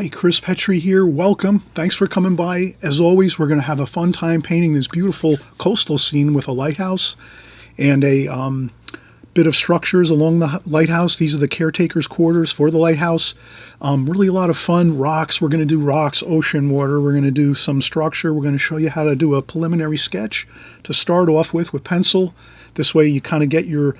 right, Chris Petri here. Welcome. Thanks for coming by. As always, we're going to have a fun time painting this beautiful coastal scene with a lighthouse and a bit of structures along the lighthouse. These are the caretaker's quarters for the lighthouse. Really a lot of fun. Rocks. We're going to do rocks, ocean, water. We're going to do some structure. We're going to show you how to do a preliminary sketch to start off with pencil. This way you kind of get your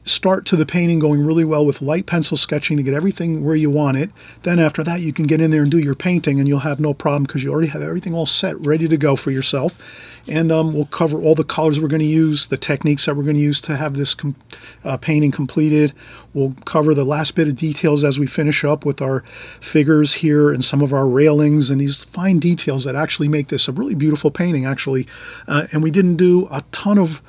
start to the painting going really well with light pencil sketching to get everything where you want it. Then after that you can get in there and do your painting and you'll have no problem because you already have everything all set, ready to go for yourself. And we'll cover all the colors we're going to use, the techniques that we're going to use to have this painting completed. We'll cover the last bit of details as we finish up with our figures here and some of our railings and these fine details that actually make this a really beautiful painting actually. And we didn't do a ton of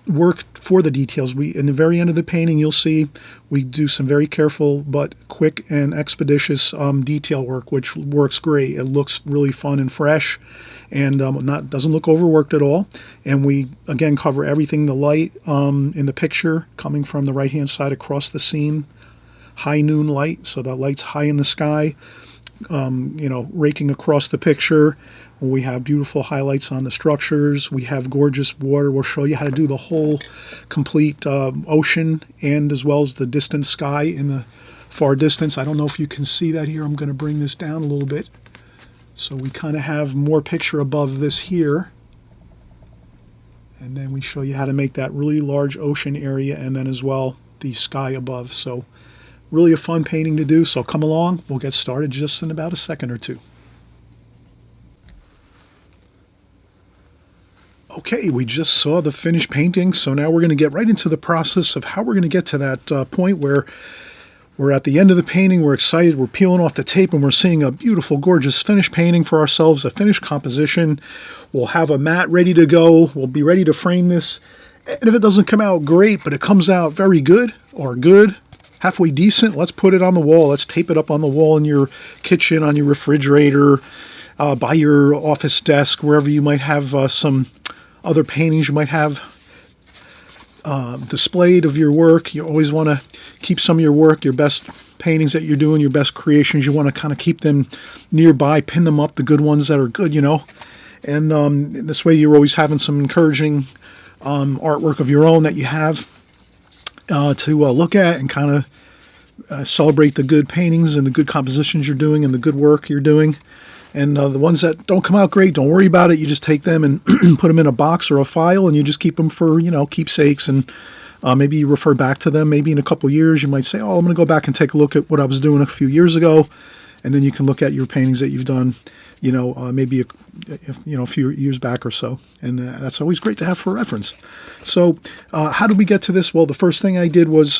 work for the details. In the very end of the painting, you'll see we do some very careful but quick and expeditious detail work, which works great. It looks really fun and fresh, and doesn't look overworked at all. And we again cover everything: the light in the picture coming from the right hand side across the scene, high noon light, so the light's high in the sky, raking across the picture. We have beautiful highlights on the structures. We have gorgeous water. We'll show you how to do the whole complete ocean and as well as the distant sky in the far distance. I don't know if you can see that here. I'm going to bring this down a little bit. So we kind of have more picture above this here. And then we show you how to make that really large ocean area and then as well the sky above. So really a fun painting to do. So come along. We'll get started just in about a second or two. Okay, we just saw the finished painting, so now we're going to get right into the process of how we're going to get to that point where we're at the end of the painting, we're excited, we're peeling off the tape, and we're seeing a beautiful, gorgeous finished painting for ourselves, a finished composition. We'll have a mat ready to go. We'll be ready to frame this. And if it doesn't come out great, but it comes out very good or good, halfway decent, let's put it on the wall. Let's tape it up on the wall in your kitchen, on your refrigerator, by your office desk, wherever you might have some other paintings you might have displayed of your work. You always want to keep some of your work, your best paintings that you're doing, your best creations. You want to kind of keep them nearby, pin them up, the good ones that are good, And this way you're always having some encouraging artwork of your own that you have to look at and kind of celebrate the good paintings and the good compositions you're doing and the good work you're doing. And the ones that don't come out great, don't worry about it. You just take them and put them in a box or a file, and you just keep them for, keepsakes. And maybe you refer back to them. Maybe in a couple years, you might say, oh, I'm going to go back and take a look at what I was doing a few years ago. And then you can look at your paintings that you've done, maybe a few years back or so. And that's always great to have for reference. So how did we get to this? Well, the first thing I did was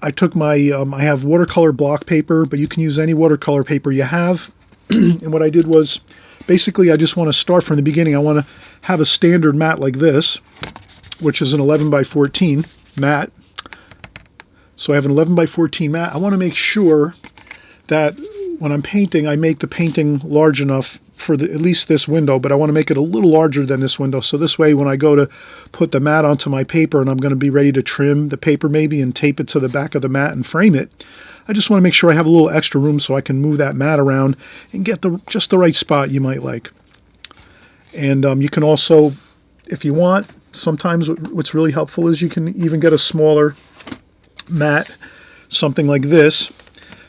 I took my, I have watercolor block paper, but you can use any watercolor paper you have. And what I did was, basically, I just want to start from the beginning. I want to have a standard mat like this, which is an 11 by 14 mat. So I have an 11 by 14 mat. I want to make sure that when I'm painting, I make the painting large enough for at least this window, but I want to make it a little larger than this window. So this way, when I go to put the mat onto my paper and I'm going to be ready to trim the paper maybe and tape it to the back of the mat and frame it, I just want to make sure I have a little extra room so I can move that mat around and get just the right spot you might like. And you can also, if you want, sometimes what's really helpful is you can even get a smaller mat, something like this,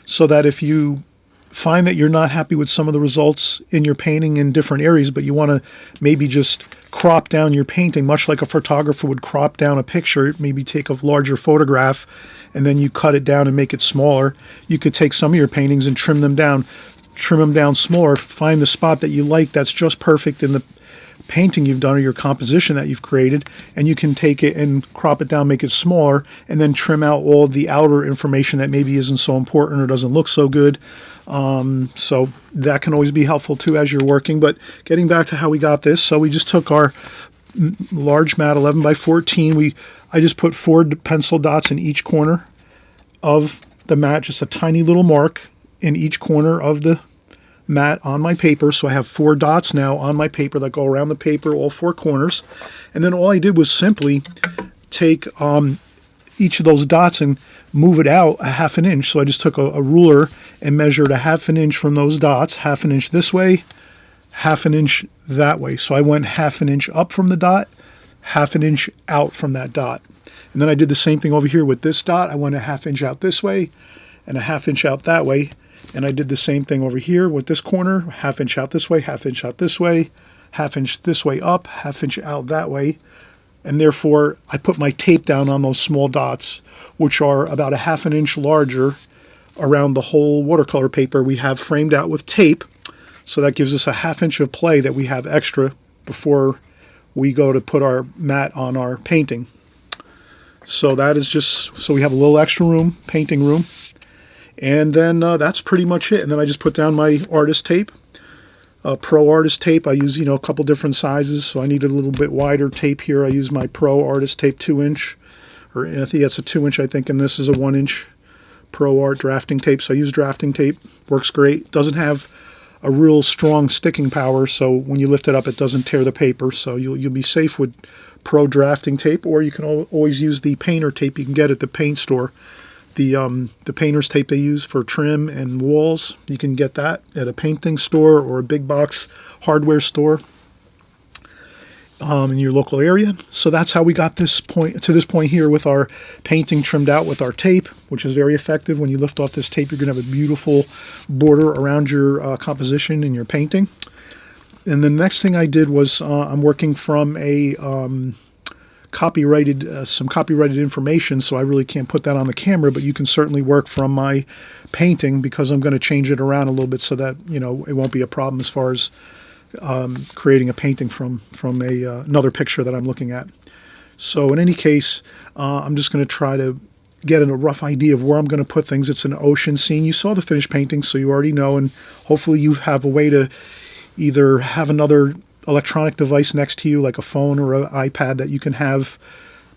so that if you find that you're not happy with some of the results in your painting in different areas, but you want to maybe just crop down your painting, much like a photographer would crop down a picture, maybe take a larger photograph, and then you cut it down and make it smaller. You could take some of your paintings and trim them down smaller, find the spot that you like that's just perfect in the painting you've done or your composition that you've created, and you can take it and crop it down, make it smaller, and then trim out all the outer information that maybe isn't so important or doesn't look so good. So that can always be helpful too as you're working. But getting back to how we got this, so we just took our large mat, 11 by 14. I just put 4 pencil dots in each corner of the mat, just a tiny little mark in each corner of the mat on my paper. So I have 4 dots now on my paper that go around the paper, all 4 corners. And then all I did was simply take each of those dots and move it out a half an inch. So I just took a ruler and measured a half an inch from those dots, half an inch this way, half an inch that way. So I went half an inch up from the dot, half an inch out from that dot. And then I did the same thing over here with this dot. I went a half inch out this way and a half inch out that way. And I did the same thing over here with this corner, half inch out this way, half inch out this way, half inch this way up, half inch out that way. And therefore, I put my tape down on those small dots, which are about a half an inch larger around the whole watercolor paper we have framed out with tape. So that gives us a half inch of play that we have extra before we go to put our mat on our painting. So that is just, so we have a little extra room, painting room. And then that's pretty much it. And then I just put down my artist tape, pro artist tape. I use, a couple different sizes. So I needed a little bit wider tape here. I use my pro artist tape 2-inch, or I think that's a 2-inch, I think, and this is a 1-inch pro art drafting tape. So I use drafting tape. Works great. Doesn't have a real strong sticking power, so when you lift it up, it doesn't tear the paper. So you'll be safe with pro drafting tape, or you can always use the painter tape you can get at the paint store. The painter's tape they use for trim and walls, you can get that at a painting store or a big box hardware store in your local area. So that's how we got to this point here with our painting trimmed out with our tape, which is very effective. When you lift off this tape, you're going to have a beautiful border around your composition in your painting. And the next thing I did was I'm working from a some copyrighted information, so I really can't put that on the camera, but you can certainly work from my painting because I'm going to change it around a little bit so that it won't be a problem as far as creating a painting from another picture that I'm looking at. So in any case, I'm just going to try to get a rough idea of where I'm going to put things. It's an ocean scene. You saw the finished painting, so you already know, and hopefully you have a way to either have another electronic device next to you, like a phone or an iPad, that you can have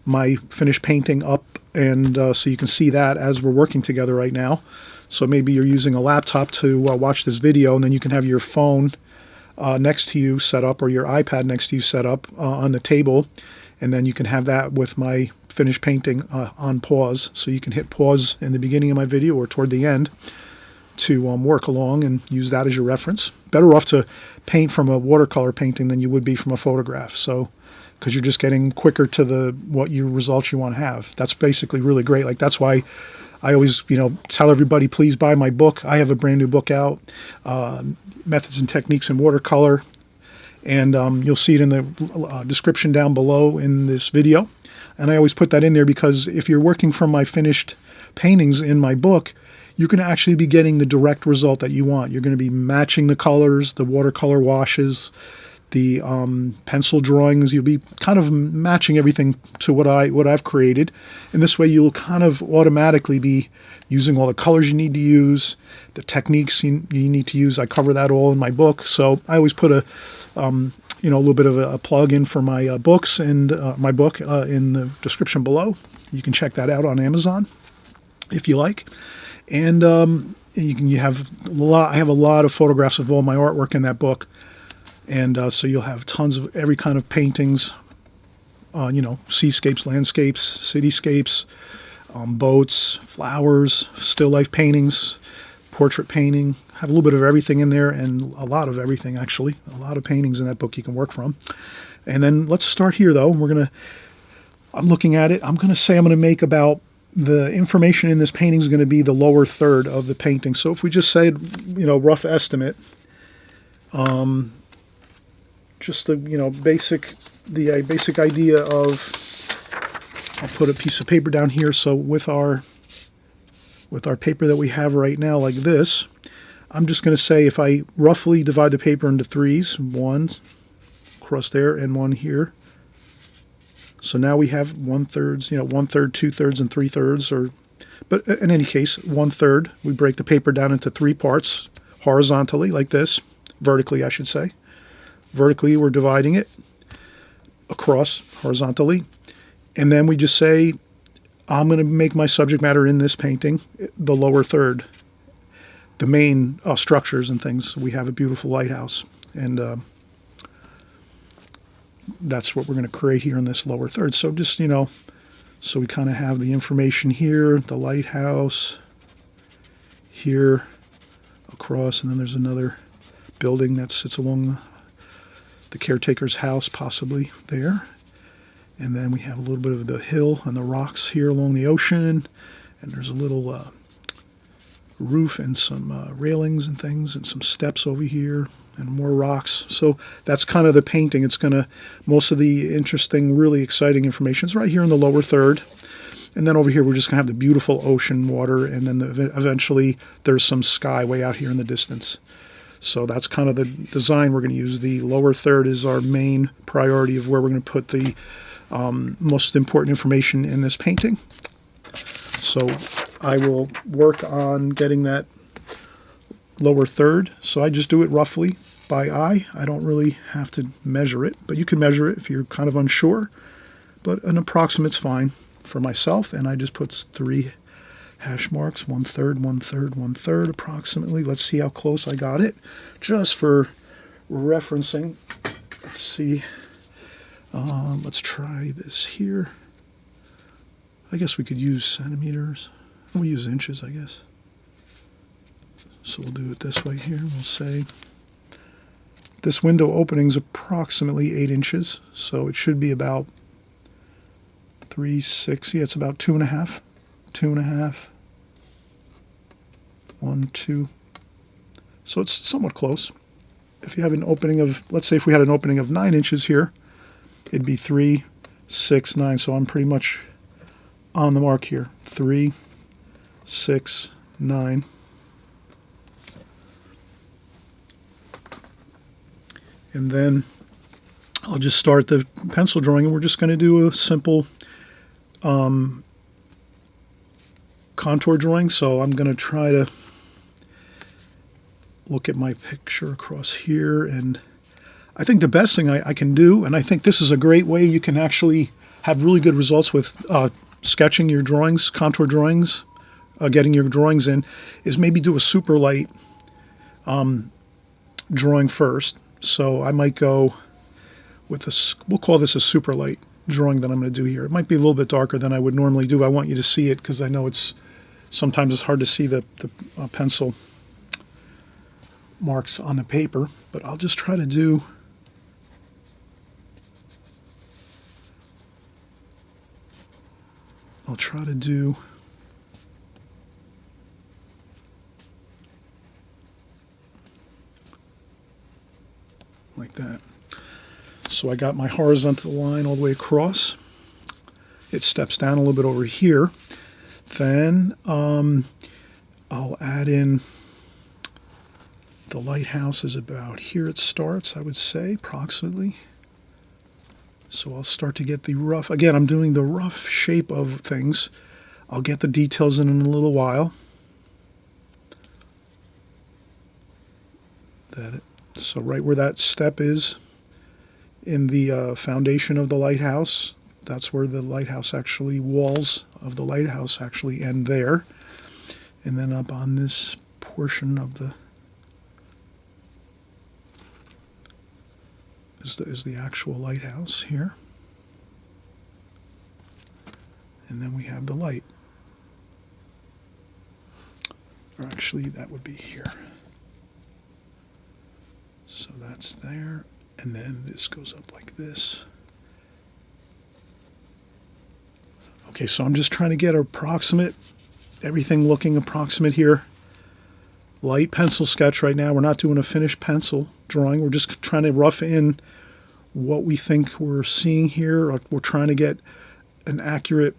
my finished painting up, and so you can see that as we're working together right now. So maybe you're using a laptop to watch this video, and then you can have your phone next to you set up, or your iPad next to you set up on the table, and then you can have that with my finished painting on pause. So you can hit pause in the beginning of my video or toward the end to work along and use that as your reference. Better off to paint from a watercolor painting than you would be from a photograph, so because you're just getting quicker to what your results you want to have. That's basically really great. Like, that's why I always tell everybody, please buy my book. I have a brand new book out, Methods and Techniques in Watercolor, and you'll see it in the description down below in this video. And I always put that in there because if you're working from my finished paintings in my book, you're going to actually be getting the direct result that you want. You're going to be matching the colors, the watercolor washes, the pencil drawings. You'll be kind of matching everything to what I've created. And this way you'll kind of automatically be using all the colors you need to use, the techniques you need to use. I cover that all in my book. So I always put a little bit of a plug in for my books and my book in the description below. You can check that out on Amazon if you like. And I have a lot of photographs of all my artwork in that book, and so you'll have tons of every kind of paintings, seascapes, landscapes, cityscapes, boats, flowers, still life paintings, portrait painting. Have a little bit of everything in there, and a lot of everything actually. A lot of paintings in that book you can work from. And then let's start here though. I'm looking at it. I'm going to make about, the information in this painting is going to be the lower third of the painting. So if we just say, rough estimate, just the, basic idea of, I'll put a piece of paper down here. So with our paper that we have right now, like this, I'm just going to say, if I roughly divide the paper into threes, one across there and one here. So now we have 1/3, 1/3, 2/3, and 3/3, but in any case, 1/3. We break the paper down into 3 parts, horizontally, like this, vertically, I should say. Vertically, we're dividing it across horizontally, and then we just say, I'm going to make my subject matter in this painting the lower third, the main structures and things. We have a beautiful lighthouse, and that's what we're going to create here in this lower third. So just, So we kind of have the information here, the lighthouse here across, and then there's another building that sits along the caretaker's house, possibly there. And then we have a little bit of the hill and the rocks here along the ocean, and there's a little roof and some railings and things and some steps over here and more rocks. So that's kind of the painting. It's going to, most of the interesting, really exciting information is right here in the lower third. And then over here, we're just going to have the beautiful ocean water. And then eventually there's some sky way out here in the distance. So that's kind of the design we're going to use. The lower third is our main priority of where we're going to put the most important information in this painting. So I will work on getting that lower third. So I just do it roughly by eye. I don't really have to measure it, but you can measure it if you're kind of unsure. But an approximate's fine for myself, and I just put 3 hash marks, 1/3, 1/3, 1/3 approximately. Let's see how close I got it, just for referencing. Let's see. Let's try this here. I guess we could use centimeters. We'll use inches, I guess. So we'll do it this way here. We'll say this window opening is approximately 8 inches, so it should be about 3, 6. Yeah, it's about 2.5. 2.5. 1, 2. So it's somewhat close. If you have an opening of, let's say if we had an opening of 9 inches here, it'd be 3, 6, 9. So I'm pretty much on the mark here. 3, 6, 9. And then I'll just start the pencil drawing, and we're just going to do a simple contour drawing. So I'm going to try to look at my picture across here, and I think the best thing I can do, and I think this is a great way you can actually have really good results with sketching your drawings, contour drawings, getting your drawings in, is maybe do a super light drawing first. So I might go with this, we'll call this a super light drawing that I'm going to do here. It might be a little bit darker than I would normally do. I want you to see it because I know sometimes it's hard to see the pencil marks on the paper, but I'll just try to do like that. So I got my horizontal line all the way across. It steps down a little bit over here. Then I'll add in the lighthouse is about here it starts, I would say, approximately. So I'll start to get the rough, again, I'm doing the rough shape of things. I'll get the details in a little while. So right where that step is in the foundation of the lighthouse, that's where the lighthouse actually, walls of the lighthouse actually end there. And then up on this portion of the is the actual lighthouse here. And then we have the light. Or actually, that would be here. So that's there. And then this goes up like this. Okay, so I'm just trying to get approximate, everything looking approximate here. Light pencil sketch right now. We're not doing a finished pencil drawing. We're just trying to rough in what we think we're seeing here. We're trying to get an accurate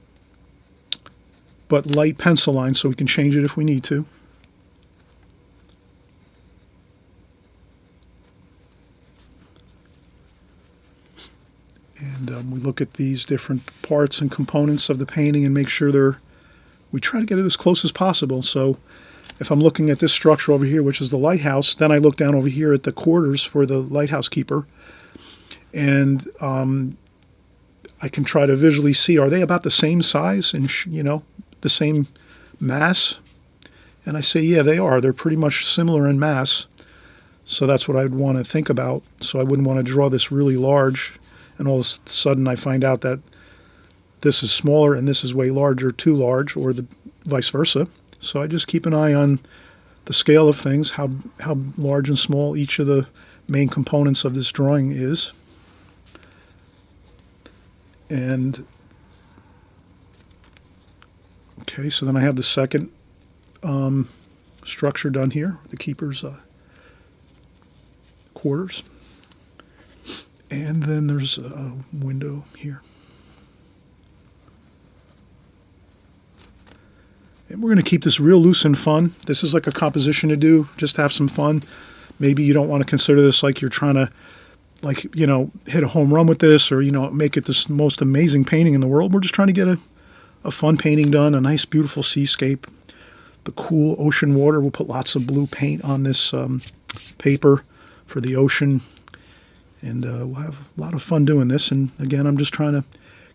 but light pencil line so we can change it if we need to. And we look at these different parts and components of the painting and make sure we try to get it as close as possible. So if I'm looking at this structure over here, which is the lighthouse, then I look down over here at the quarters for the lighthouse keeper. And I can try to visually see, are they about the same size and, the same mass? And I say, yeah, they are. They're pretty much similar in mass. So that's what I'd want to think about. So I wouldn't want to draw this really large, and all of a sudden I find out that this is smaller and this is way larger, too large, or the vice versa. So I just keep an eye on the scale of things, how large and small each of the main components of this drawing is. And okay, so then I have the second structure done here, the keeper's quarters. And then there's a window here. And we're going to keep this real loose and fun. This is like a composition to do, just have some fun. Maybe you don't want to consider this like you're trying to, like, you know, hit a home run with this, or, you know, make it this most amazing painting in the world. We're just trying to get a fun painting done, a nice, beautiful seascape, the cool ocean water. We'll put lots of blue paint on this paper for the ocean, and we'll have a lot of fun doing this. And again, I'm just trying to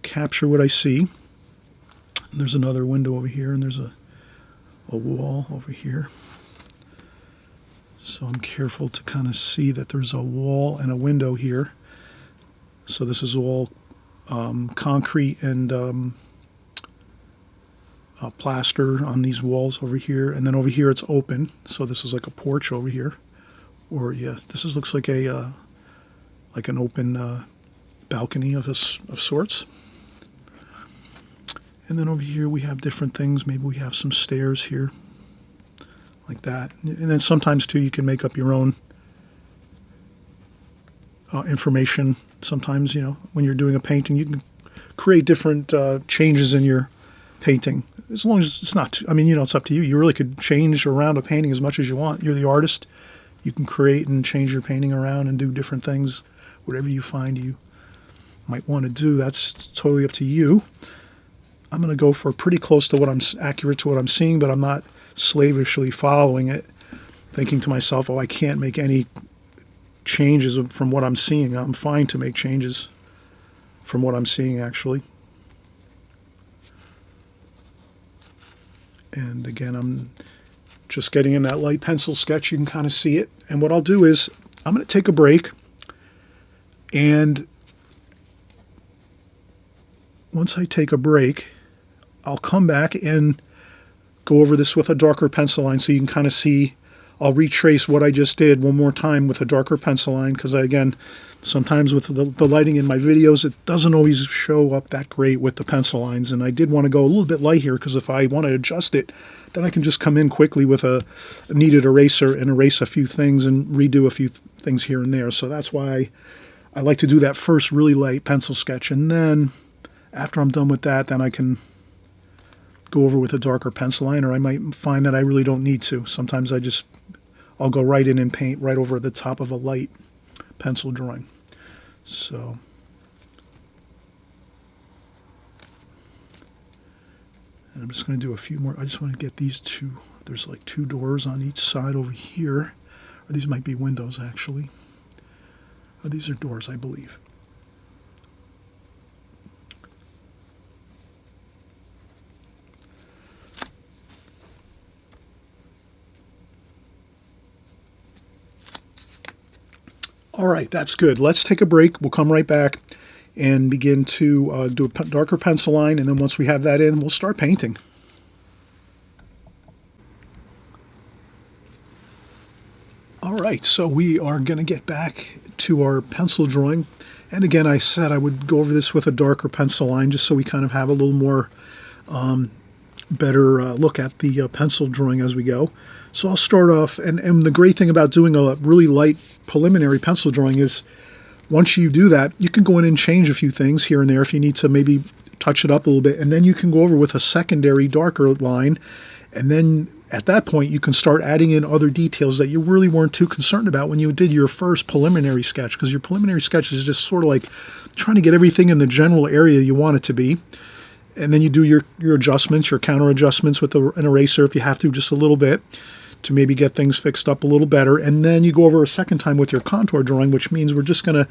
capture what I see. And there's another window over here, and there's a wall over here. So I'm careful to kind of see that there's a wall and a window here. So this is all concrete and plaster on these walls over here. And then over here it's open. So this is like a porch over here. Or yeah, looks like a like an open balcony of sorts. And then over here we have different things. Maybe we have some stairs here, like that. And then sometimes too you can make up your own information. Sometimes, you know, when you're doing a painting, you can create different changes in your painting. As long as it's not too, I mean, you know, it's up to you. You really could change around a painting as much as you want. You're the artist. You can create and change your painting around and do different things, whatever you find you might want to do. That's totally up to you. I'm going to go for pretty close to what I'm accurate to what I'm seeing, but I'm not slavishly following it, thinking to myself, oh, I can't make any changes from what I'm seeing. I'm fine to make changes from what I'm seeing, actually. And again, I'm just getting in that light pencil sketch. You can kind of see it. And what I'll do is I'm going to take a break, and once I take a break, I'll come back and go over this with a darker pencil line so you can kind of see. I'll retrace what I just did one more time with a darker pencil line, because again, sometimes with the lighting in my videos, it doesn't always show up that great with the pencil lines. And I did want to go a little bit light here, because if I want to adjust it, then I can just come in quickly with a kneaded eraser and erase a few things and redo a few things here and there. So that's why I like to do that first really light pencil sketch. And then after I'm done with that, then I can go over with a darker pencil line, or I might find that I really don't need to. Sometimes I'll go right in and paint right over the top of a light pencil drawing. So and I'm just going to do a few more. I just want to get these two. There's like two doors on each side over here. Or these might be windows, actually. Oh, these are doors, I believe. All right, that's good. Let's take a break. We'll come right back and begin to do a darker pencil line, and then once we have that in, we'll start painting. All right, so we are going to get back to our pencil drawing. And again, I said I would go over this with a darker pencil line just so we kind of have a little more better look at the pencil drawing as we go. So I'll start off, and the great thing about doing a really light preliminary pencil drawing is once you do that, you can go in and change a few things here and there if you need to maybe touch it up a little bit, and then you can go over with a secondary darker line, and then at that point you can start adding in other details that you really weren't too concerned about when you did your first preliminary sketch, because your preliminary sketch is just sort of like trying to get everything in the general area you want it to be. And then you do your adjustments, your counter adjustments with an eraser if you have to, just a little bit, to maybe get things fixed up a little better. And then you go over a second time with your contour drawing, which means we're just going to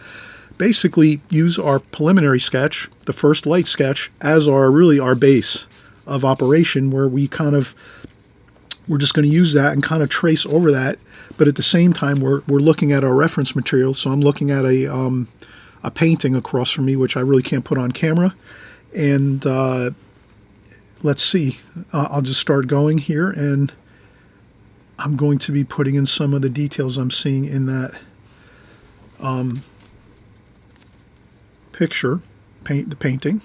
basically use our preliminary sketch, the first light sketch, as our base of operation, where we're just going to use that and kind of trace over that. But at the same time, we're looking at our reference material. So I'm looking at a painting across from me, which I really can't put on camera. And let's see. I'll just start going here, and I'm going to be putting in some of the details I'm seeing in that picture, the painting.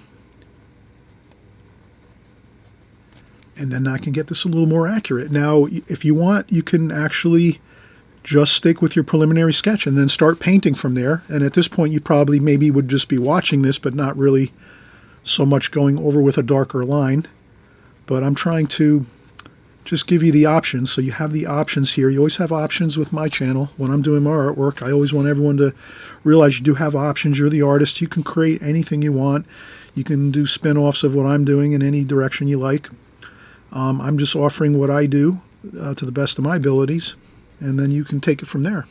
And then I can get this a little more accurate. Now, if you want, you can actually just stick with your preliminary sketch and then start painting from there. And at this point, you probably maybe would just be watching this, but not really so much going over with a darker line. But I'm trying to just give you the options. So you have the options here. You always have options with my channel. When I'm doing my artwork, I always want everyone to realize you do have options. You're the artist. You can create anything you want. You can do spin-offs of what I'm doing in any direction you like. I'm just offering what I do to the best of my abilities, and then you can take it from there.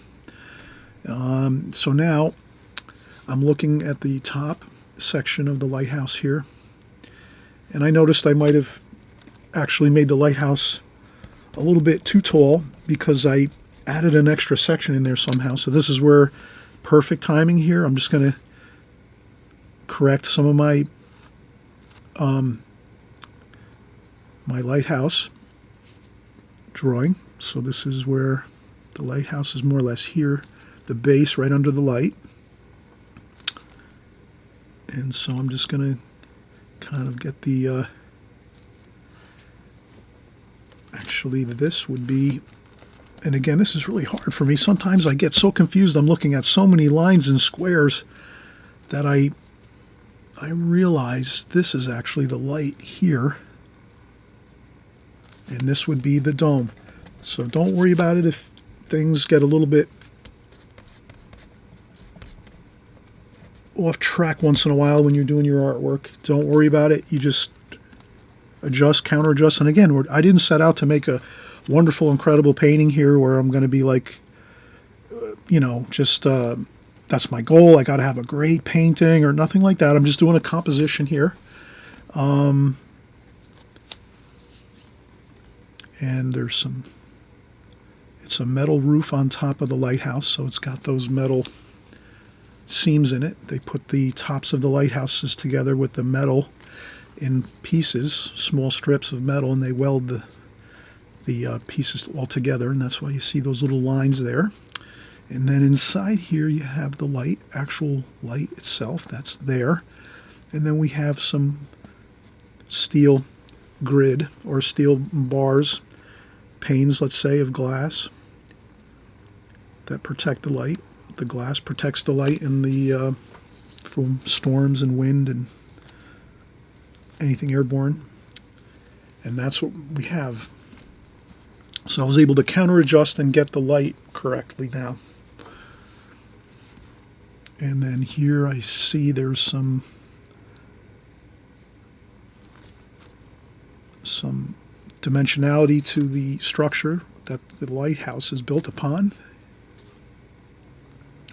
So now I'm looking at the top section of the lighthouse here, and I noticed I might have actually made the lighthouse a little bit too tall because I added an extra section in there somehow. So this is where perfect timing here. I'm just going to correct some of my my lighthouse drawing. So this is where the lighthouse is more or less here, the base right under the light. And so I'm just going to kind of get the actually this would be, and again, this is really hard for me. Sometimes I get so confused. I'm looking at so many lines and squares that I realize this is actually the light here, and this would be the dome. So don't worry about it if things get a little bit off track once in a while when you're doing your artwork. Don't worry about it. You just adjust, counter adjust. And again, I didn't set out to make a wonderful, incredible painting here where I'm going to be like, just that's my goal. I got to have a great painting or nothing like that. I'm just doing a composition here. And there's it's a metal roof on top of the lighthouse, so it's got those metal seams in it. They put the tops of the lighthouses together with the metal in pieces, small strips of metal, and they weld the pieces all together, and that's why you see those little lines there. And then inside here you have the light, actual light itself, that's there. And then we have some steel grid or steel bars, panes, let's say, of glass that protect the light. The glass protects the light in the from storms and wind and anything airborne. And that's what we have. So I was able to counter adjust and get the light correctly now. And then here I see there's some dimensionality to the structure that the lighthouse is built upon.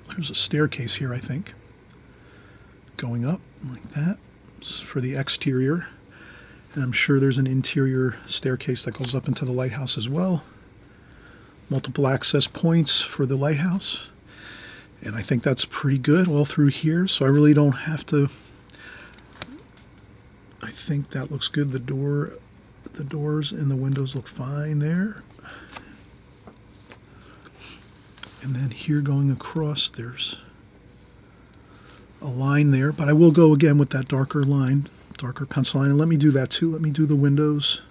There's a staircase here, I think, going up like that. It's for the exterior. And I'm sure there's an interior staircase that goes up into the lighthouse as well. Multiple access points for the lighthouse. And I think that's pretty good all through here, so I really don't have to. I think that looks good. The doors and the windows look fine there. And then here going across, there's a line there, but I will go again with that darker line, darker pencil line. And let me do that too. Let me do the windows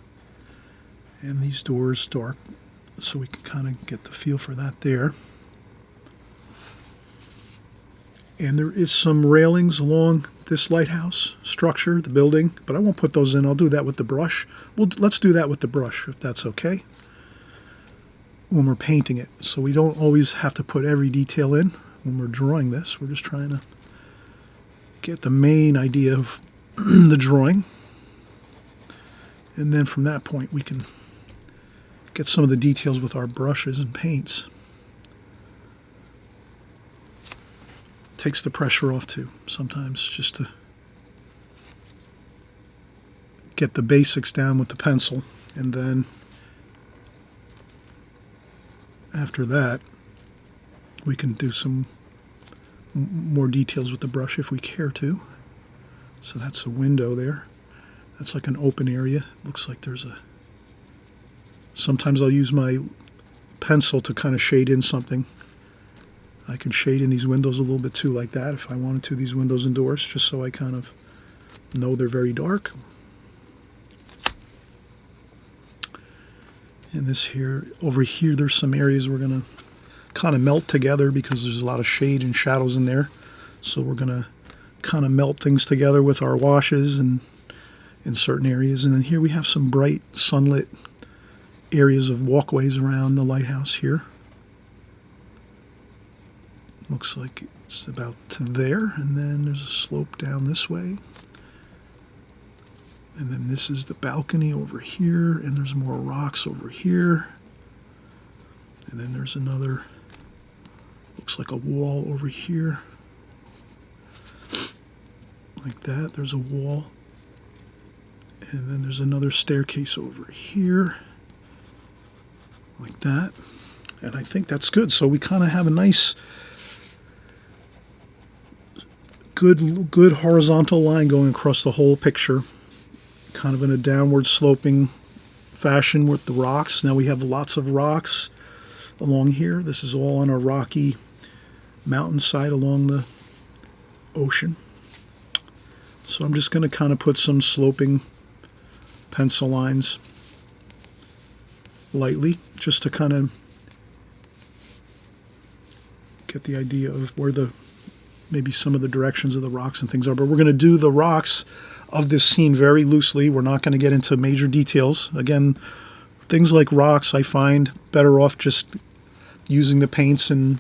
and these doors dark so we can kind of get the feel for that there. And there is some railings along this lighthouse structure, the building, but I won't put those in. I'll do that with the brush. Let's do that with the brush, if that's okay, when we're painting it. So we don't always have to put every detail in when we're drawing this. We're just trying to get the main idea of the drawing. And then from that point, we can get some of the details with our brushes and paints. Takes the pressure off too, sometimes, just to get the basics down with the pencil, and then after that we can do some more details with the brush if we care to. So that's a window there. That's like an open area. Looks like there's a... Sometimes I'll use my pencil to kind of shade in something. I can shade in these windows a little bit too, like that, if I wanted to, these windows and doors, just so I kind of know they're very dark. And this here, over here, there's some areas we're going to kind of melt together because there's a lot of shade and shadows in there. So we're going to kind of melt things together with our washes and in certain areas. And then here we have some bright sunlit areas of walkways around the lighthouse here. Looks like it's about to there, and then there's a slope down this way. And then this is the balcony over here, and there's more rocks over here. And then there's another, looks like a wall over here. Like that, there's a wall. And then there's another staircase over here. Like that. And I think that's good. So we kind of have a nice, good horizontal line going across the whole picture. Kind of in a downward sloping fashion with the rocks. Now we have lots of rocks along here. This is all on a rocky mountainside along the ocean. So I'm just going to kind of put some sloping pencil lines lightly, just to kind of get the idea of where the maybe some of the directions of the rocks and things are. But we're going to do the rocks of this scene very loosely. We're not going to get into major details. Again, things like rocks, I find better off just using the paints and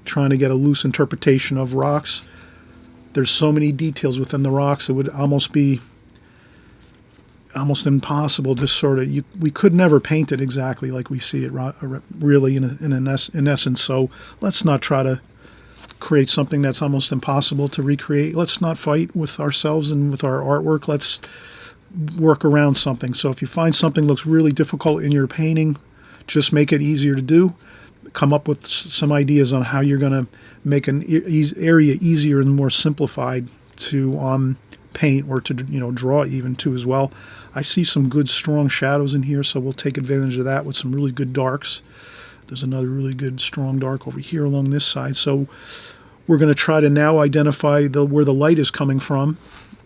trying to get a loose interpretation of rocks. There's so many details within the rocks, it would almost be almost impossible to sort of, we could never paint it exactly like we see it really in essence. So let's not try to create something that's almost impossible to recreate. Let's not fight with ourselves and with our artwork. Let's work around something. So if you find something looks really difficult in your painting, just make it easier to do. Come up with some ideas on how you're going to make an area easier and more simplified to paint or to draw even too as well. I see some good strong shadows in here, so we'll take advantage of that with some really good darks. There's another really good strong dark over here along this side. So we're going to try to now identify where the light is coming from.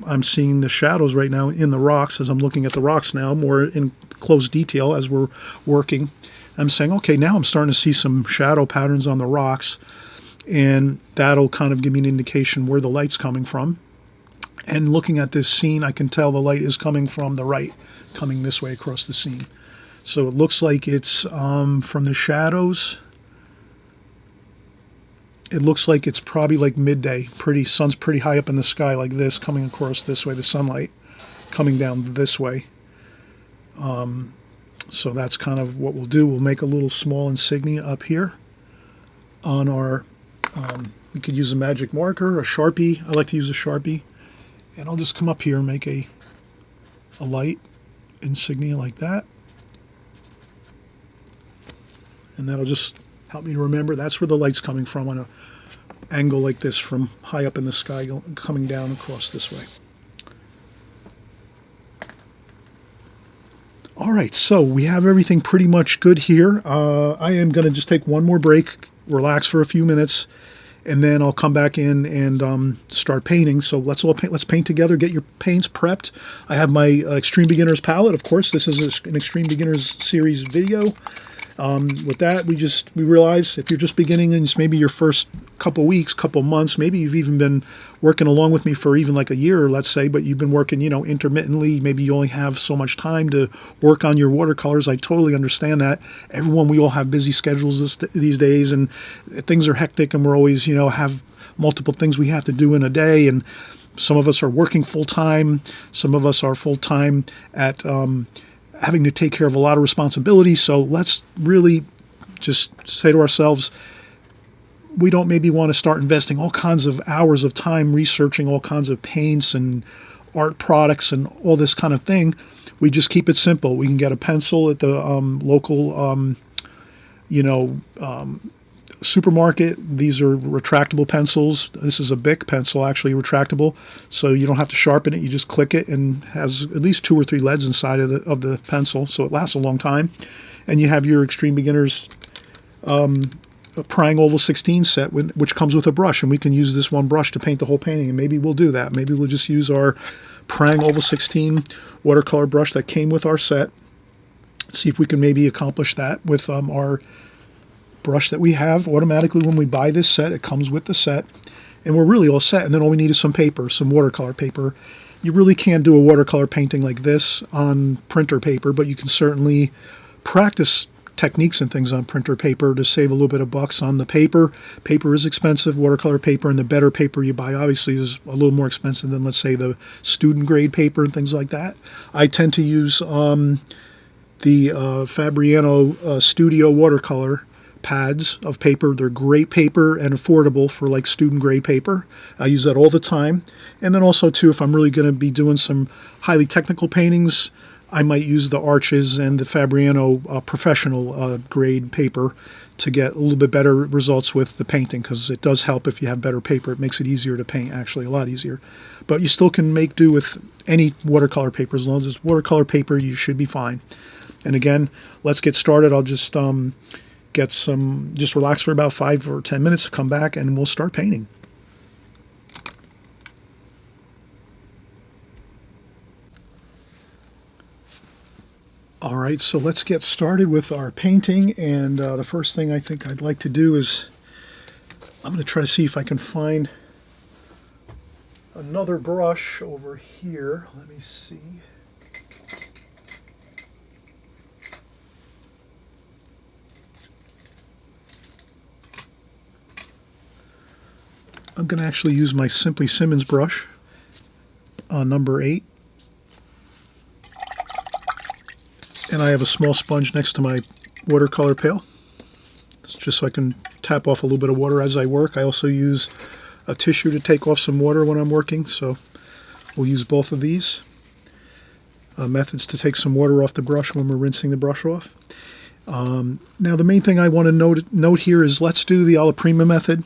I'm seeing the shadows right now in the rocks as I'm looking at the rocks now, more in close detail as we're working. I'm saying, okay, now I'm starting to see some shadow patterns on the rocks, and that'll kind of give me an indication where the light's coming from. And looking at this scene, I can tell the light is coming from the right, coming this way across the scene. So it looks like it's from the shadows. It looks like it's probably like midday. Sun's pretty high up in the sky like this, coming across this way, the sunlight coming down this way. So that's kind of what we'll do. We'll make a little small insignia up here on our, we could use a magic marker, a Sharpie. I like to use a Sharpie. And I'll just come up here and make a light insignia like that. And that'll just help me to remember that's where the light's coming from on an angle like this from high up in the sky coming down across this way. All right, so we have everything pretty much good here. I am going to just take one more break, relax for a few minutes, and then I'll come back in and start painting. So let's paint together, get your paints prepped. I have my Extreme Beginners palette. Of course, this is an Extreme Beginners series video. With that, we realize if you're just beginning and it's maybe your first couple weeks, couple months, maybe you've even been working along with me for even like a year, let's say, but you've been working, intermittently. Maybe you only have so much time to work on your watercolors. I totally understand that. We all have busy schedules these days, and things are hectic, and we're always, have multiple things we have to do in a day, and some of us are working full-time. Some of us are full-time at having to take care of a lot of responsibilities. So let's really just say to ourselves, we don't maybe want to start investing all kinds of hours of time researching all kinds of paints and art products and all this kind of thing. We just keep it simple. We can get a pencil at the local, supermarket, these are retractable pencils. This is a Bic pencil, actually retractable, so you don't have to sharpen it. You just click it, and has at least 2 or 3 leads inside of the pencil, so it lasts a long time. And you have your Extreme Beginners Prang Oval 16 set, which comes with a brush, and we can use this one brush to paint the whole painting. And maybe we'll do that. Maybe we'll just use our Prang Oval 16 watercolor brush that came with our set. See if we can maybe accomplish that with our brush that we have. Automatically, when we buy this set, it comes with the set, and we're really all set. And then all we need is some paper, some watercolor paper. You really can't do a watercolor painting like this on printer paper, but you can certainly practice techniques and things on printer paper to save a little bit of bucks on the paper. Paper is expensive, watercolor paper, and the better paper you buy obviously is a little more expensive than, let's say, the student grade paper and things like that. I tend to use the Fabriano Studio watercolor pads of paper. They're great paper and affordable for like student grade paper. I use that all the time. And then also too, if I'm really going to be doing some highly technical paintings, I might use the Arches and the Fabriano professional grade paper to get a little bit better results with the painting, because it does help if you have better paper. It makes it easier to paint, actually, a lot easier. But you still can make do with any watercolor paper. As long as it's watercolor paper, you should be fine. And again, let's get started. I'll just just relax for about 5 or 10 minutes to come back, and we'll start painting. All right, so let's get started with our painting, and the first thing I think I'd like to do is I'm going to try to see if I can find another brush over here. Let me see. I'm going to actually use my Simply Simmons brush, number 8. And I have a small sponge next to my watercolor pail. It's just so I can tap off a little bit of water as I work. I also use a tissue to take off some water when I'm working, so we'll use both of these methods to take some water off the brush when we're rinsing the brush off. Now the main thing I want to note here is let's do the alla prima method.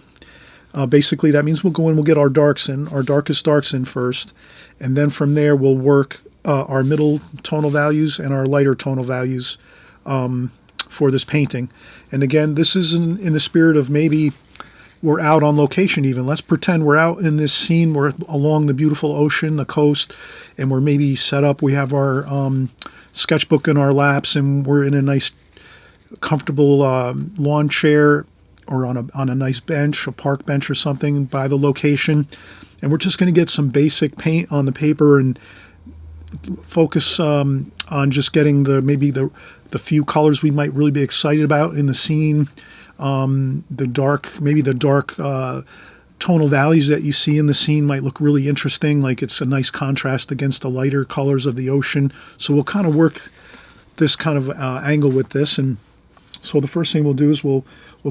Basically that means we'll go in, we'll get our darks in, our darkest darks in first, and then from there we'll work our middle tonal values and our lighter tonal values for this painting. And again, this is in the spirit of maybe we're out on location even. Let's pretend we're out in this scene, we're along the beautiful ocean, the coast, and we're maybe set up, we have our sketchbook in our laps, and we're in a nice comfortable lawn chair or on a nice bench, a park bench or something by the location. And we're just going to get some basic paint on the paper and focus on just getting maybe the few colors we might really be excited about in the scene. The dark tonal values that you see in the scene might look really interesting, like it's a nice contrast against the lighter colors of the ocean. So we'll kind of work this kind of angle with this. And so the first thing we'll do is we'll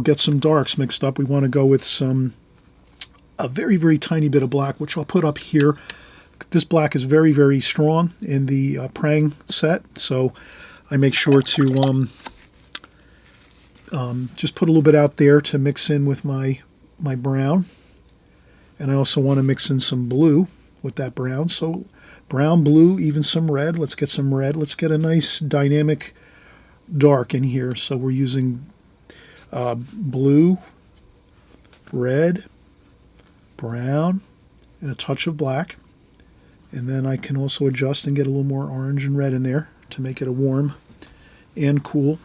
get some darks mixed up. We want to go with a very, very tiny bit of black, which I'll put up here. This black is very, very strong in the Prang set, so I make sure to just put a little bit out there to mix in with my brown. And I also want to mix in some blue with that brown. So brown, blue, even some red. Let's get some red. Let's get a nice dynamic dark in here. So we're using blue, red, brown, and a touch of black. And then I can also adjust and get a little more orange and red in there to make it a warm and cool.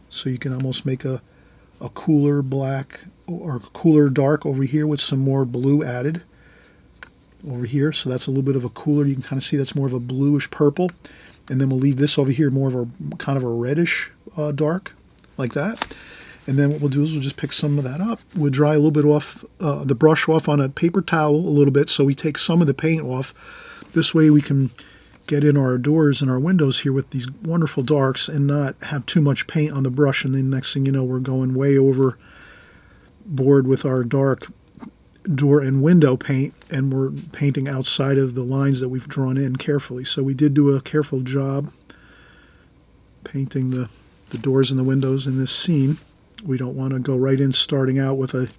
So you can almost make a cooler black or cooler dark over here with some more blue added over here. So that's a little bit of a cooler. You can kind of see that's more of a bluish purple. And then we'll leave this over here more of a kind of a reddish dark like that. And then what we'll do is we'll just pick some of that up. We'll dry a little bit off, the brush off on a paper towel a little bit, so we take some of the paint off. This way we can get in our doors and our windows here with these wonderful darks and not have too much paint on the brush. And then next thing you know, we're going way overboard with our dark door and window paint, and we're painting outside of the lines that we've drawn in carefully. So we did do a careful job painting the doors and the windows in this scene. We don't want to go right in starting out with a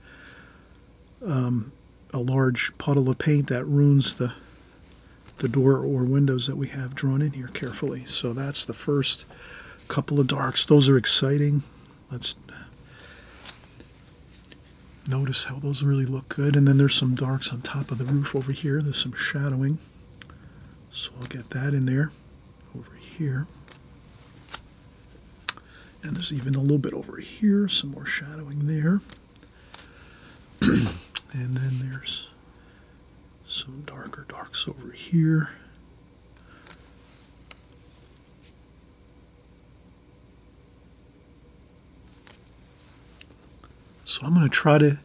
large puddle of paint that ruins the door or windows that we have drawn in here carefully. So that's the first couple of darks. Those are exciting. Let's notice how those really look good. And then there's some darks on top of the roof over here. There's some shadowing. So I'll get that in there over here. And there's even a little bit over here, some more shadowing there. And then there's some darker darks over here. So I'm going to try to,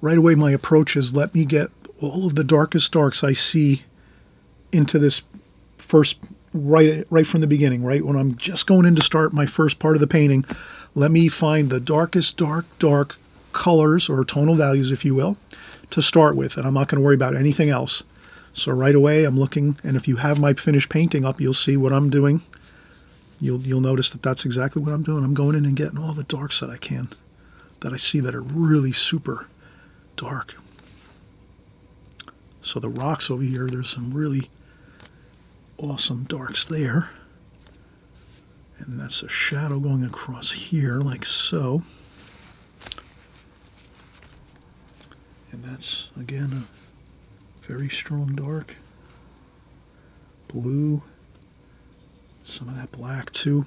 right away my approach is let me get all of the darkest darks I see into this first, right from the beginning, right when I'm just going in to start my first part of the painting. Let me find the darkest dark colors, or tonal values if you will, to start with, and I'm not going to worry about anything else. So right away I'm looking, and if you have my finished painting up, you'll see what I'm doing. You'll notice that that's exactly what I'm doing. I'm going in and getting all the darks that I can, that I see that are really super dark. So the rocks over here, there's some really awesome darks there. And that's a shadow going across here like so. And that's, again, a very strong dark. Blue. Some of that black, too.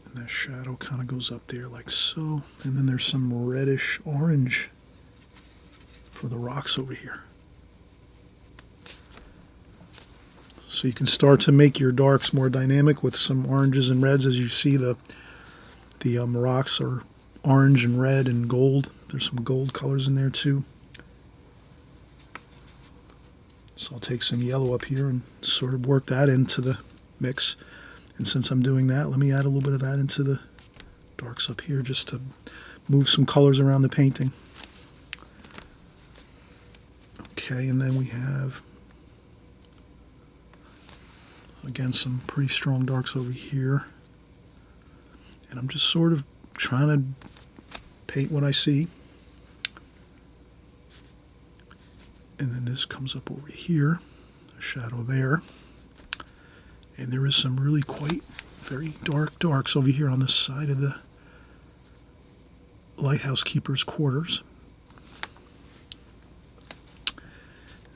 And that shadow kind of goes up there like so. And then there's some reddish orange for the rocks over here. So you can start to make your darks more dynamic with some oranges and reds. As you see, the rocks are orange and red and gold. There's some gold colors in there too. So I'll take some yellow up here and sort of work that into the mix. And since I'm doing that, let me add a little bit of that into the darks up here just to move some colors around the painting. Okay, and then we have, again, some pretty strong darks over here. And I'm just sort of trying to paint what I see. And then this comes up over here, a shadow there. And there is some really quite very dark darks over here on the side of the lighthouse keeper's quarters.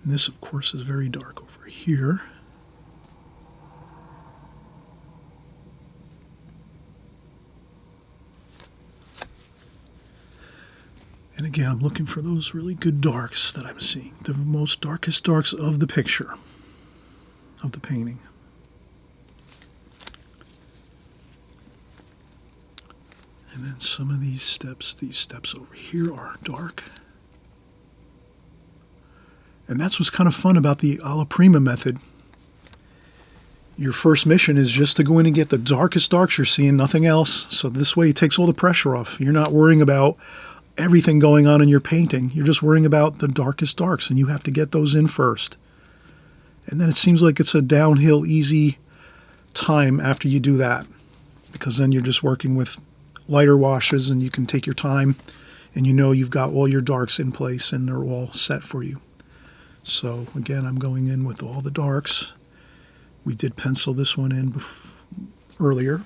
And this, of course, is very dark over here. And again, I'm looking for those really good darks that I'm seeing. The most darkest darks of the picture, of the painting. And then some of these steps over here are dark. And that's what's kind of fun about the alla prima method. Your first mission is just to go in and get the darkest darks you're seeing, nothing else. So this way it takes all the pressure off. You're not worrying about everything going on in your painting. You're just worrying about the darkest darks, and you have to get those in first. And then it seems like it's a downhill, easy time after you do that, because then you're just working with lighter washes and you can take your time and you know you've got all your darks in place and they're all set for you. So again, I'm going in with all the darks. We did pencil this one in earlier.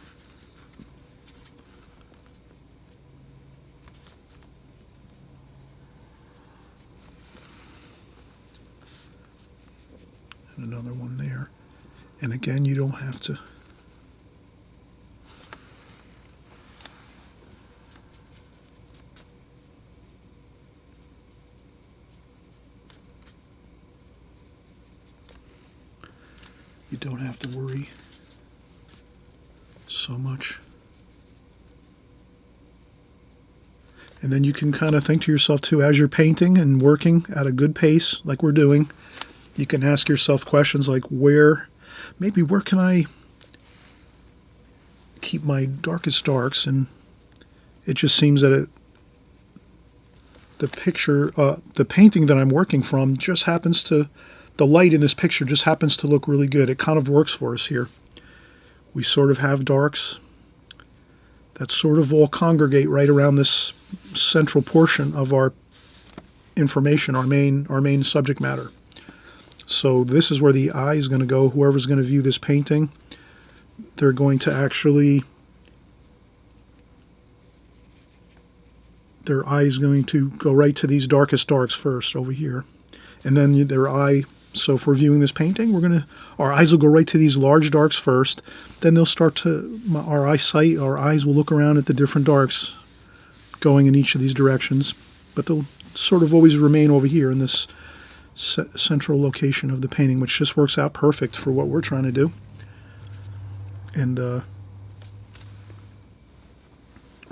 And another one there. And again, you don't have to worry so much. And then you can kind of think to yourself too, as you're painting and working at a good pace like we're doing, you can ask yourself questions like where can I keep my darkest darks? And it just seems that the painting that I'm working from just happens to the light in this picture just happens to look really good. It kind of works for us here. We sort of have darks that sort of all congregate right around this central portion of our information, our main subject matter. So this is where the eye is going to go. Whoever's going to view this painting, they're going to actually, their eye is going to go right to these darkest darks first over here. And then their eye, so if we're viewing this painting, our eyes will go right to these large darks first. Then they'll start to, our eyes will look around at the different darks going in each of these directions. But they'll sort of always remain over here in this central location of the painting, which just works out perfect for what we're trying to do. And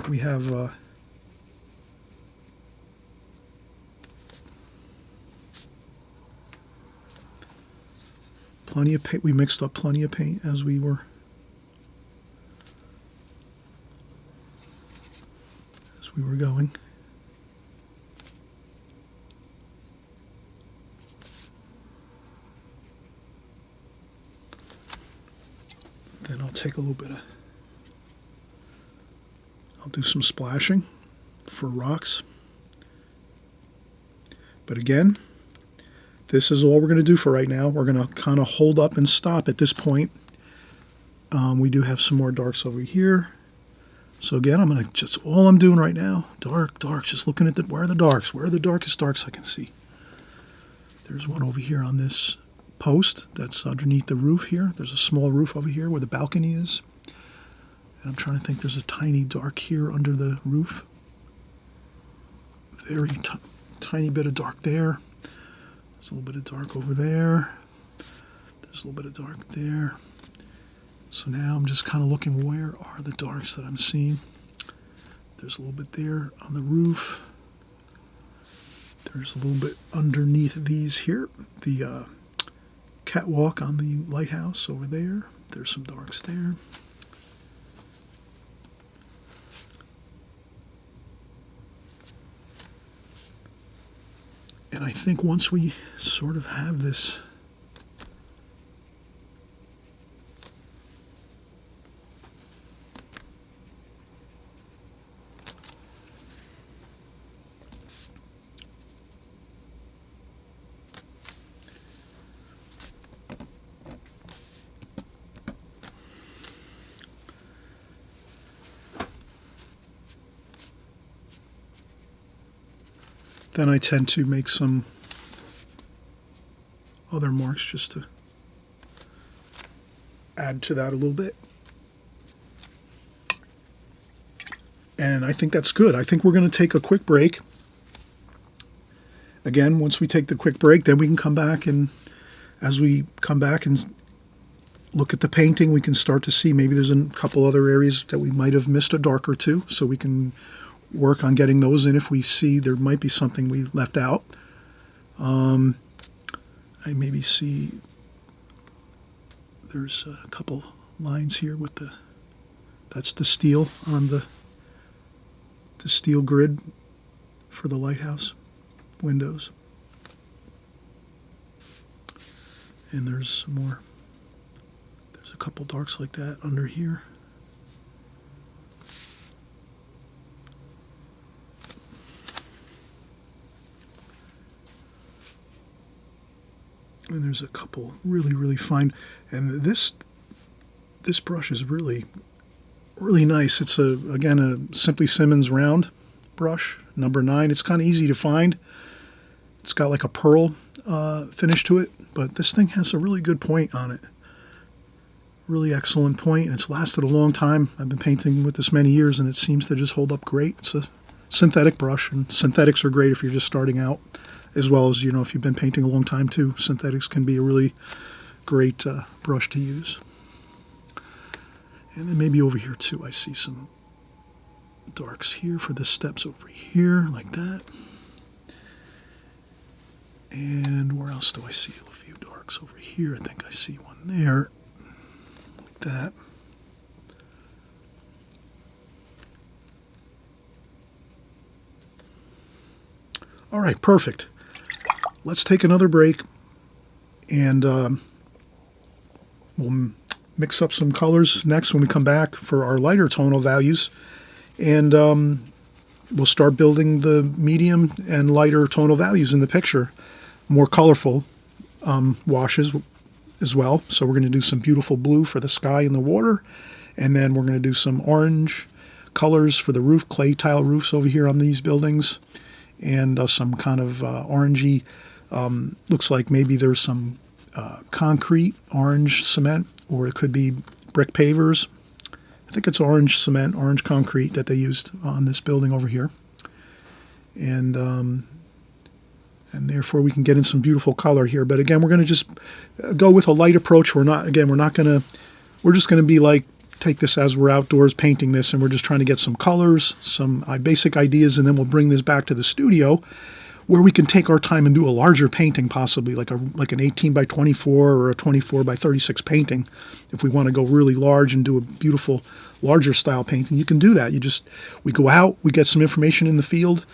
we have plenty of paint. We mixed up plenty of paint as we were going. Then I'll take a little bit of, I'll do some splashing for rocks. But again, this is all we're going to do for right now. We're going to kind of hold up and stop at this point. We do have some more darks over here. So again, I'm going to just, all I'm doing right now, darks, just looking at where are the darks? Where are the darkest darks I can see? There's one over here on this post that's underneath the roof here. There's a small roof over here where the balcony is. And I'm trying to think, there's a tiny dark here under the roof. Very tiny bit of dark there. There's a little bit of dark over there. There's a little bit of dark there. So now I'm just kind of looking, where are the darks that I'm seeing? There's a little bit there on the roof. There's a little bit underneath these here. The catwalk on the lighthouse over there. There's some darks there. And I think once we sort of have this then I tend to make some other marks just to add to that a little bit. And I think that's good. I think we're going to take a quick break. Again, once we take the quick break, then we can come back, and as we come back and look at the painting, we can start to see maybe there's a couple other areas that we might have missed a dark or two, so we can work on getting those in if we see there might be something we left out. I maybe see there's a couple lines here with that's the steel on the steel grid for the lighthouse windows. And there's some more, there's a couple darks like that under here. And there's a couple really, really fine. And this brush is really, really nice. It's again a Simply Simmons round brush, number 9. It's kind of easy to find. It's got like a pearl finish to it, but this thing has a really good point on it. Really excellent point, and it's lasted a long time. I've been painting with this many years, and it seems to just hold up great. It's a synthetic brush, and synthetics are great if you're just starting out, as well as, if you've been painting a long time too. Synthetics can be a really great brush to use. And then maybe over here too, I see some darks here for the steps over here, like that. And where else do I see a few darks over here? I think I see one there, like that. All right, perfect. Let's take another break. And we'll mix up some colors next when we come back for our lighter tonal values. And we'll start building the medium and lighter tonal values in the picture. More colorful washes as well. So we're going to do some beautiful blue for the sky and the water. And then we're going to do some orange colors for the roof, clay tile roofs over here on these buildings. And some kind of orangey, looks like maybe there's some concrete, orange cement, or it could be brick pavers. I think it's orange cement, orange concrete that they used on this building over here. And therefore we can get in some beautiful color here. But again, we're going to just go with a light approach. We're just going to be like, take this as we're outdoors painting this, and we're just trying to get some colors, some basic ideas, and then we'll bring this back to the studio where we can take our time and do a larger painting, possibly like an 18 by 24 or a 24 by 36 painting. If we want to go really large and do a beautiful larger style painting, you can do that. We go out, we get some information in the field.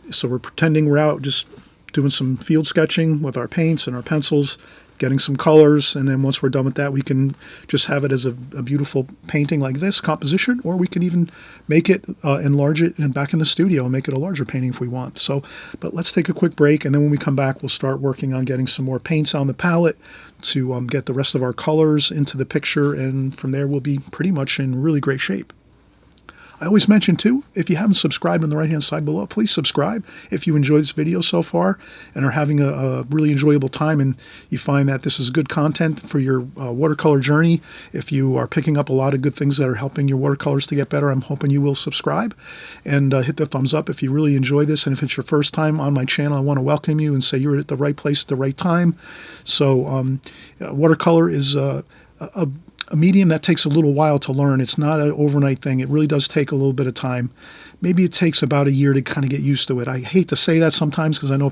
So we're pretending we're out just doing some field sketching with our paints and our pencils, getting some colors, and then once we're done with that, we can just have it as a beautiful painting like this, composition, or we can even make it, enlarge it, and back in the studio and make it a larger painting if we want. So, but let's take a quick break, and then when we come back, we'll start working on getting some more paints on the palette to get the rest of our colors into the picture, and from there we'll be pretty much in really great shape. I always mention too, if you haven't subscribed on the right hand side below, please subscribe. If you enjoyed this video so far and are having a really enjoyable time and you find that this is good content for your watercolor journey, if you are picking up a lot of good things that are helping your watercolors to get better, I'm hoping you will subscribe and hit the thumbs up if you really enjoy this. And if it's your first time on my channel, I want to welcome you and say you're at the right place at the right time. So watercolor is a medium that takes a little while to learn. It's not an overnight thing. It really does take a little bit of time. Maybe it takes about a year to kind of get used to it. I hate to say that sometimes because I know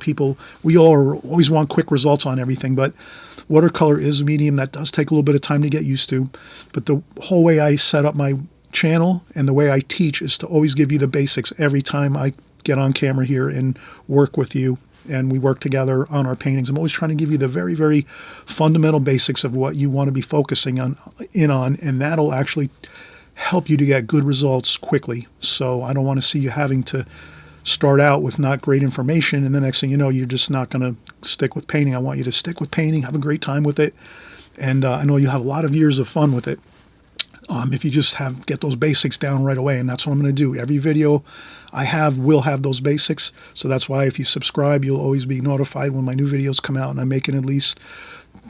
we all always want quick results on everything, but watercolor is a medium that does take a little bit of time to get used to. But the whole way I set up my channel and the way I teach is to always give you the basics every time I get on camera here and work with you. And we work together on our paintings. I'm always trying to give you the very, very fundamental basics of what you want to be focusing on, and that'll actually help you to get good results quickly. So I don't want to see you having to start out with not great information, and the next thing you know, you're just not going to stick with painting. I want you to stick with painting, have a great time with it, and I know you have a lot of years of fun with it. If you just get those basics down right away, and that's what I'm going to do. Every video I will have those basics. So that's why if you subscribe, you'll always be notified when my new videos come out, and I'm making at least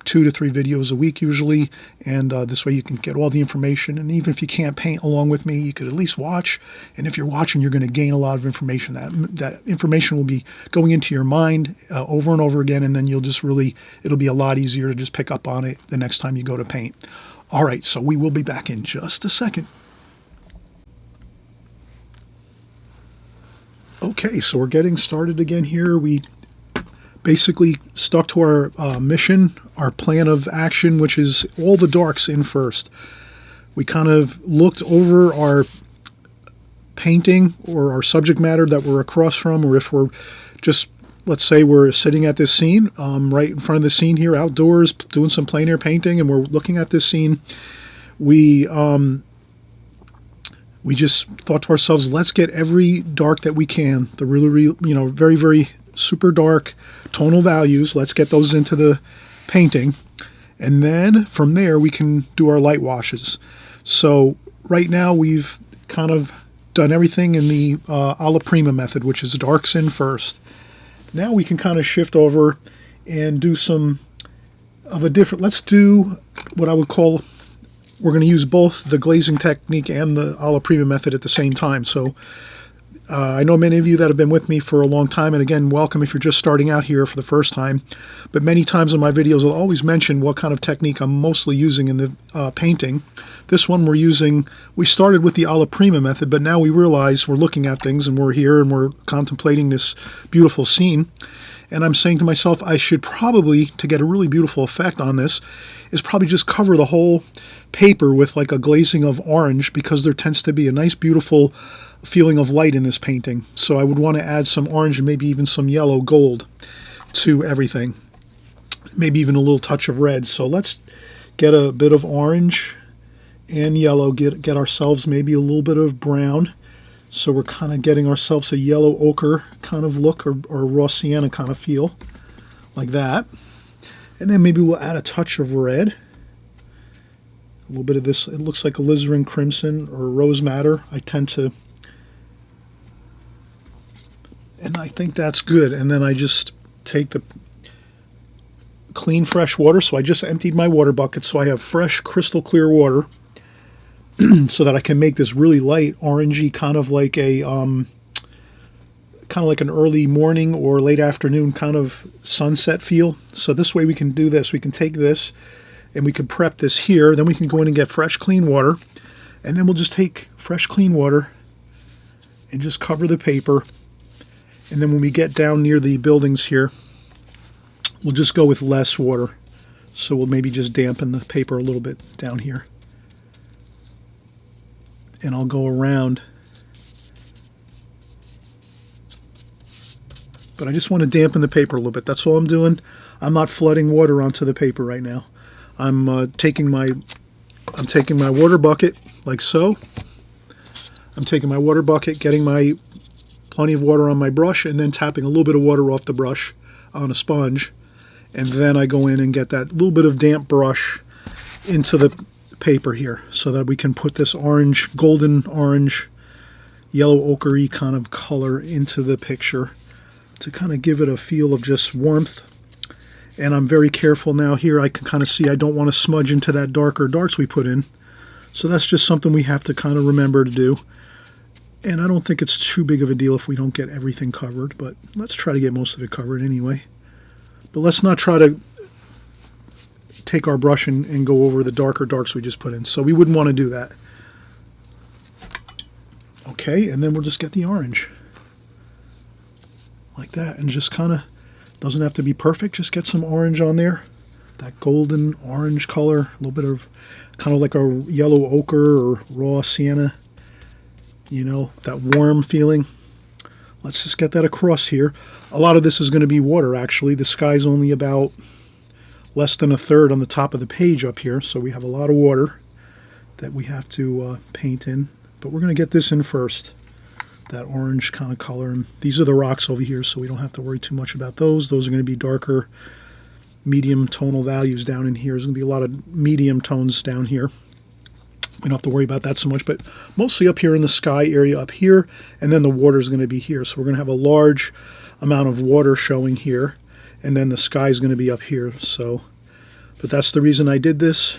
2 to 3 videos a week usually. And this way you can get all the information. And even if you can't paint along with me, you could at least watch. And if you're watching, you're going to gain a lot of information. That information will be going into your mind over and over again, and then it'll be a lot easier to just pick up on it the next time you go to paint. All right, so we will be back in just a second. Okay, so we're getting started again here. We basically stuck to our mission, our plan of action, which is all the darks in first. We kind of looked over our painting or our subject matter that we're across from, or if we're just, let's say we're sitting at this scene, right in front of the scene here, outdoors, doing some plein air painting, and we're looking at this scene. We just thought to ourselves, let's get every dark that we can, the really, very, very super dark tonal values. Let's get those into the painting. And then from there, we can do our light washes. So right now, we've kind of done everything in the alla prima method, which is darks in first. Now we can kind of shift over and do some of a different, let's do what I would call, we're going to use both the glazing technique and the alla prima method at the same time. So I know many of you that have been with me for a long time, and again, welcome if you're just starting out here for the first time. But many times in my videos, I'll always mention what kind of technique I'm mostly using in the painting. This one we started with the alla prima method, but now we realize we're looking at things and we're here and we're contemplating this beautiful scene. And I'm saying to myself, I should probably, to get a really beautiful effect on this, is probably just cover the whole paper with like a glazing of orange, because there tends to be a nice, beautiful feeling of light in this painting. So I would want to add some orange and maybe even some yellow gold to everything. maybe even a little touch of red. So let's get a bit of orange and yellow, get ourselves maybe a little bit of brown. So we're kind of getting ourselves a yellow ochre kind of look, or raw sienna kind of feel, like that. And then maybe we'll add a touch of red. A little bit of this, it looks like alizarin crimson or rose madder. I think that's good. And then I just take the clean, fresh water. So I just emptied my water bucket, so I have fresh, crystal clear water, so that I can make this really light, orangey, kind of like an early morning or late afternoon kind of sunset feel. So this way we can do this. We can take this and we can prep this here. Then we can go in and get fresh, clean water. And then we'll just take fresh, clean water and just cover the paper. And then when we get down near the buildings here, we'll just go with less water. So we'll maybe just dampen the paper a little bit down here. And I'll go around. But I just want to dampen the paper a little bit. That's all I'm doing. I'm not flooding water onto the paper right now. I'm taking my water bucket like so. I'm taking my water bucket, getting my plenty of water on my brush, and then tapping a little bit of water off the brush on a sponge. And then I go in and get that little bit of damp brush into the paper here, so that we can put this orange, golden orange, yellow ochre-y kind of color into the picture to kind of give it a feel of just warmth. And I'm very careful now here. I can kind of see I don't want to smudge into that darker darks we put in. So that's just something we have to kind of remember to do. And I don't think it's too big of a deal if we don't get everything covered, but let's try to get most of it covered anyway. But let's not try to take our brush and go over the darker darks we just put in. So we wouldn't want to do that. Okay, and then we'll just get the orange. Like that, and just kind of, doesn't have to be perfect, just get some orange on there. That golden orange color, a little bit of kind of like a yellow ochre or raw sienna. You know, that warm feeling. Let's just get that across here. A lot of this is going to be water, actually. The sky's only about less than a third on the top of the page up here, so we have a lot of water that we have to paint in. But we're going to get this in first, that orange kind of color. And these are the rocks over here, so we don't have to worry too much about those. Those are going to be darker, medium tonal values down in here. There's going to be a lot of medium tones down here. We don't have to worry about that so much, but mostly up here in the sky area up here, and then the water is going to be here. So we're going to have a large amount of water showing here, and then the sky is going to be up here. So, but that's the reason I did this,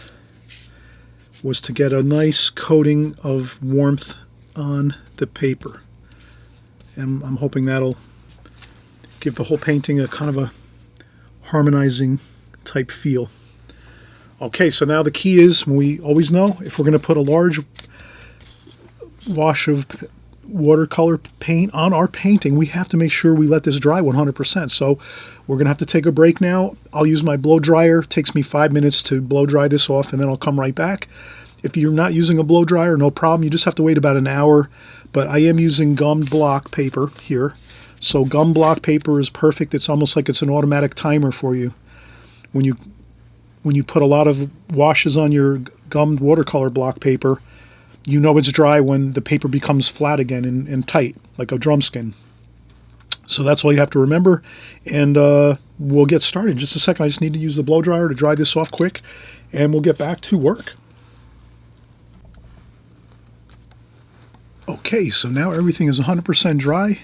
was to get a nice coating of warmth on the paper. And I'm hoping that'll give the whole painting a kind of a harmonizing type feel. Okay, so now the key is, we always know, if we're going to put a large wash of watercolor paint on our painting, we have to make sure we let this dry 100%. So we're going to have to take a break now. I'll use my blow dryer. It takes me 5 minutes to blow dry this off, and then I'll come right back. If you're not using a blow dryer, no problem. You just have to wait about an hour. But I am using gummed block paper here. So gum block paper is perfect. It's almost like it's an automatic timer for you. When you put a lot of washes on your gummed watercolor block paper, you know it's dry when the paper becomes flat again and tight, like a drum skin. So that's all you have to remember. And we'll get started in just a second. I just need to use the blow dryer to dry this off quick, and we'll get back to work. Okay, so now everything is 100% dry.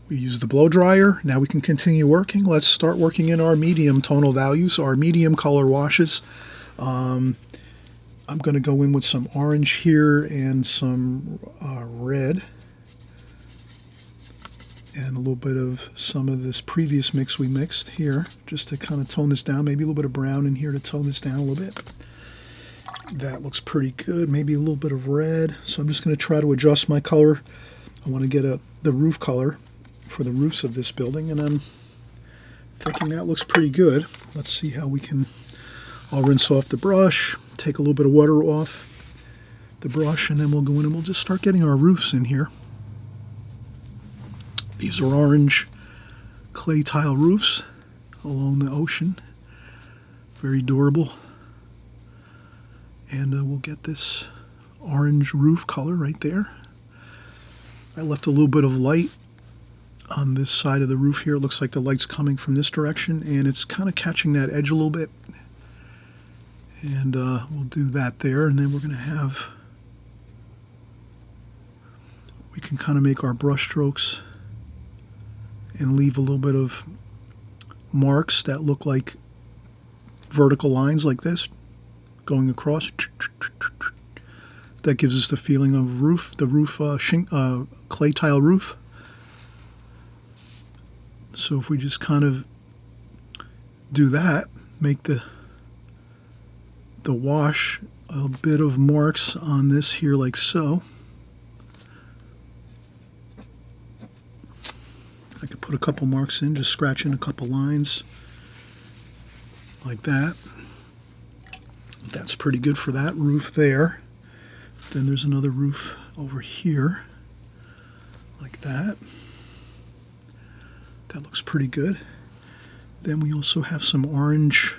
We use the blow dryer. Now we can continue working. Let's start working in our medium tonal values, our medium color washes. I'm going to go in with some orange here and some red. And a little bit of some of this previous mix we mixed here, just to kind of tone this down. Maybe a little bit of brown in here to tone this down a little bit. That looks pretty good. Maybe a little bit of red. So I'm just going to try to adjust my color. I want to get the roof color for the roofs of this building, and I'm thinking that looks pretty good. Let's see how we can. I'll rinse off the brush, take a little bit of water off the brush, and then we'll go in and we'll just start getting our roofs in here. These are orange clay tile roofs. along the ocean. Very durable. And we'll get this orange roof color right there. I left a little bit of light on this side of the roof here. It looks like the light's coming from this direction, and it's kind of catching that edge a little bit. And we'll do that there, and then we're going to have, we can kind of make our brush strokes and leave a little bit of marks that look like vertical lines like this going across. That gives us the feeling of roof, the roof, clay tile roof. So if we just kind of do that, make the wash a bit of marks on this here like so. I could put a couple marks in, just scratch in a couple lines like that. That's pretty good for that roof there. Then there's another roof over here like that. That looks pretty good. Then we also have some orange.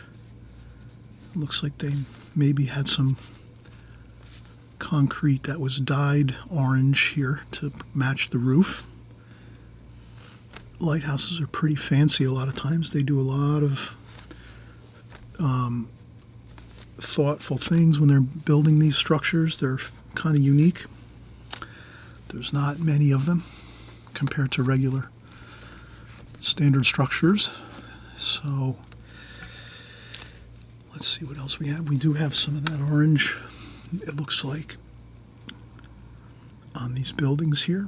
It looks like they maybe had some concrete that was dyed orange here to match the roof. Lighthouses are pretty fancy a lot of times. They do a lot of thoughtful things when they're building these structures. They're kind of unique. There's not many of them compared to regular standard structures. So let's see what else we have. We do have some of that orange, it looks like, on these buildings here.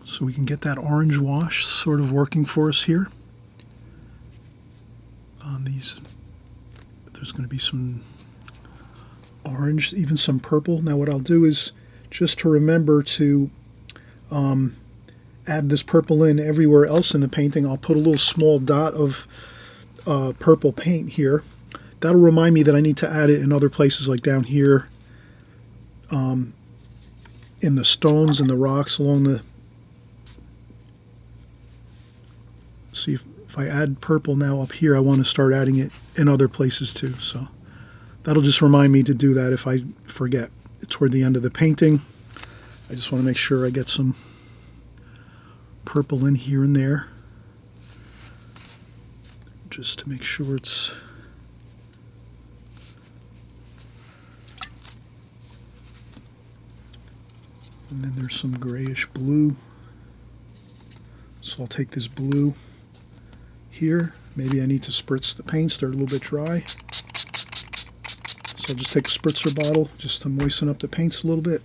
So we can get that orange wash sort of working for us here. On these, there's going to be some orange, even some purple. Now what I'll do is, just to remember to add this purple in everywhere else in the painting, I'll put a little small dot of purple paint here. That'll remind me that I need to add it in other places, like down here in the stones and the rocks along the... See, if I add purple now up here, I want to start adding it in other places too. So that'll just remind me to do that if I forget. Toward the end of the painting, I just want to make sure I get some purple in here and there, just to make sure it's... And then there's some grayish blue. So I'll take this blue here. Maybe I need to spritz the paints. They're a little bit dry. So I'll just take a spritzer bottle just to moisten up the paints a little bit.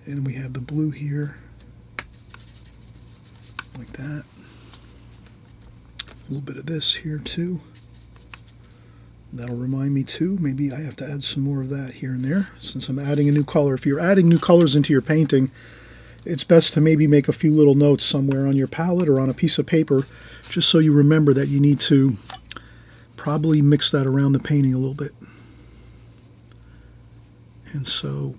And we have the blue here, like that. A little bit of this here too. That'll remind me too, maybe I have to add some more of that here and there, since I'm adding a new color. If you're adding new colors into your painting, it's best to maybe make a few little notes somewhere on your palette or on a piece of paper, just so you remember that you need to probably mix that around the painting a little bit. And so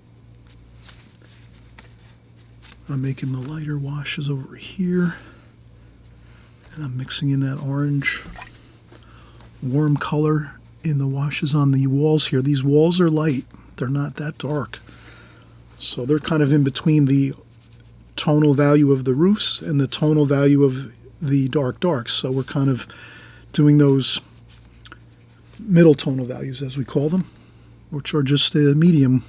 I'm making the lighter washes over here, and I'm mixing in that orange warm color in the washes on the walls here. These walls are light, they're not that dark, so they're kind of in between the tonal value of the roofs and the tonal value of the darks. So we're kind of doing those middle tonal values, as we call them, which are just a medium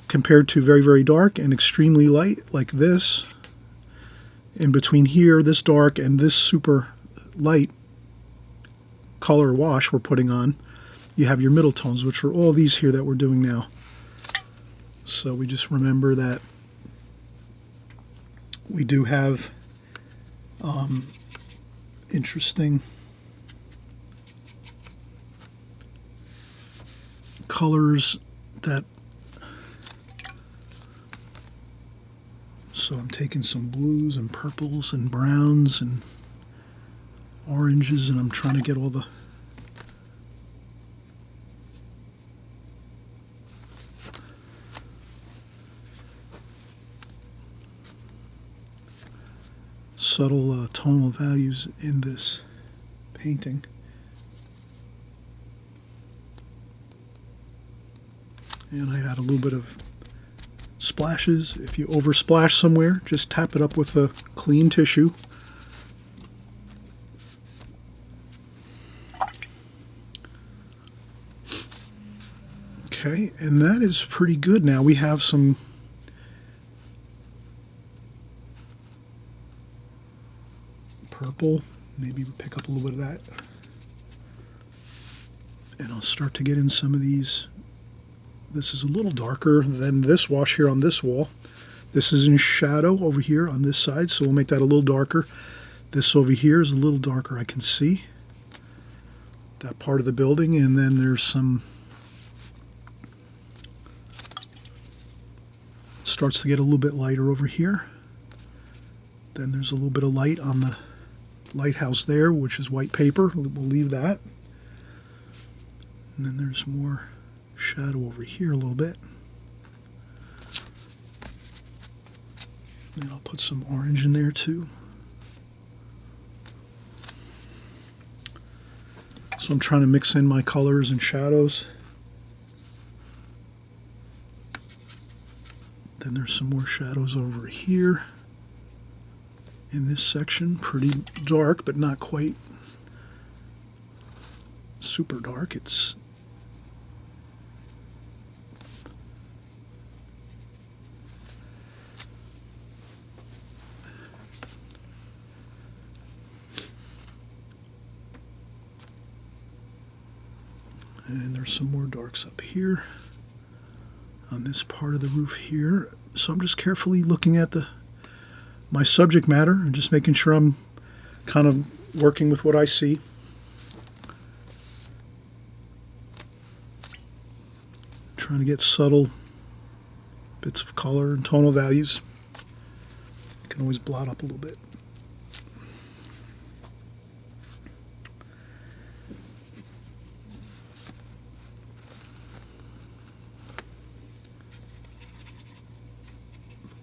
compared to very, very dark and extremely light, like this. In between here, this dark and this super light color wash we're putting on, you have your middle tones, which are all these here that we're doing now. So we just remember that we do have interesting colors that... So I'm taking some blues and purples and browns and oranges, and I'm trying to get all the subtle tonal values in this painting. And I add a little bit of splashes. If you oversplash somewhere, just tap it up with a clean tissue. Okay, and that is pretty good. Now we have some purple. Maybe we'll pick up a little bit of that. And I'll start to get in some of these. This is a little darker than this wash here on this wall. This is in shadow over here on this side, so we'll make that a little darker. This over here is a little darker. I can see that part of the building, and then there's some, it starts to get a little bit lighter over here. Then there's a little bit of light on the lighthouse there, which is white paper. We'll leave that. And then there's more shadow over here a little bit. And I'll put some orange in there too. So I'm trying to mix in my colors and shadows. Then there's some more shadows over here in this section. Pretty dark, but not quite super dark. It's and there's some more darks up here on this part of the roof here. So I'm just carefully looking at my subject matter and just making sure I'm kind of working with what I see. Trying to get subtle bits of color and tonal values. You can always blot up a little bit.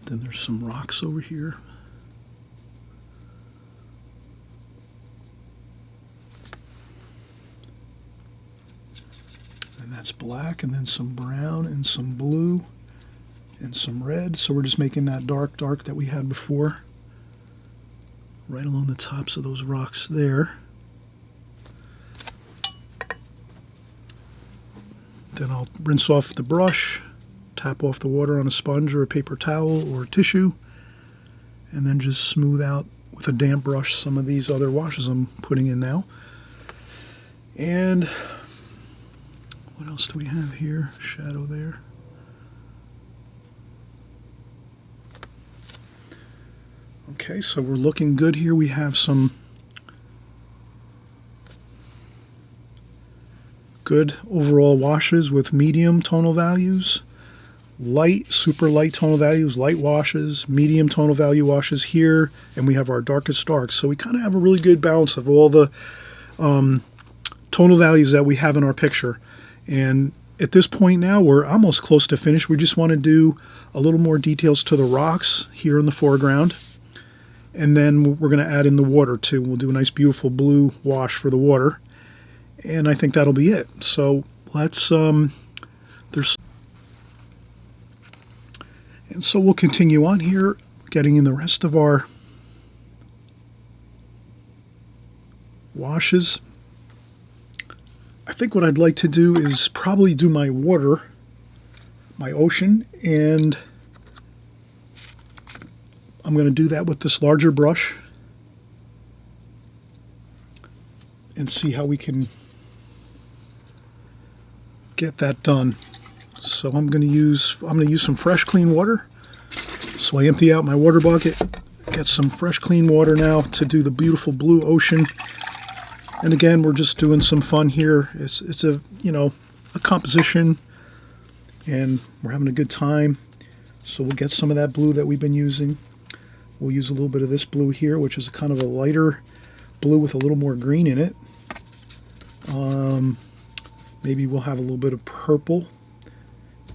Then there's some rocks over here. And that's black, and then some brown, and some blue, and some red. So we're just making that dark that we had before, right along the tops of those rocks there. Then I'll rinse off the brush, tap off the water on a sponge or a paper towel or tissue, and then just smooth out with a damp brush some of these other washes I'm putting in now. And what else do we have here? Shadow there. Okay, so we're looking good here. We have some good overall washes with medium tonal values. Light, super light tonal values, light washes, medium tonal value washes here, and we have our darkest darks. So we kind of have a really good balance of all the tonal values that we have in our picture. And at this point now, we're almost close to finish. We just want to do a little more details to the rocks here in the foreground. And then we're going to add in the water too. We'll do a nice beautiful blue wash for the water. And I think that'll be it. So let's, and so we'll continue on here, getting in the rest of our washes. I think what I'd like to do is probably do my water, my ocean, and I'm going to do that with this larger brush and see how we can get that done. So I'm going to use some fresh clean water. So I empty out my water bucket, get some fresh clean water now to do the beautiful blue ocean. And again, we're just doing some fun here. It's a, you know, a composition, and we're having a good time. So we'll get some of that blue that we've been using. We'll use a little bit of this blue here, which is a kind of a lighter blue with a little more green in it. Maybe we'll have a little bit of purple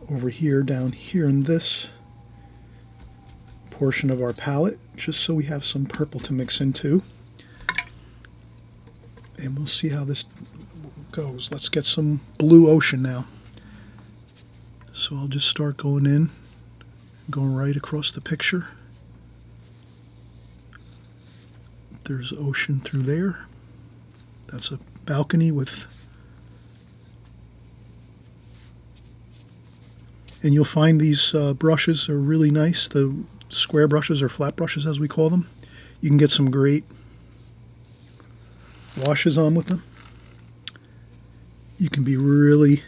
over here, down here in this portion of our palette, just so we have some purple to mix into. And we'll see how this goes. Let's get some blue ocean now. So I'll just start going in, going right across the picture. There's ocean through there. That's a balcony with... And you'll find these brushes are really nice. The square brushes, or flat brushes as we call them. You can get some great washes on with them. You can be really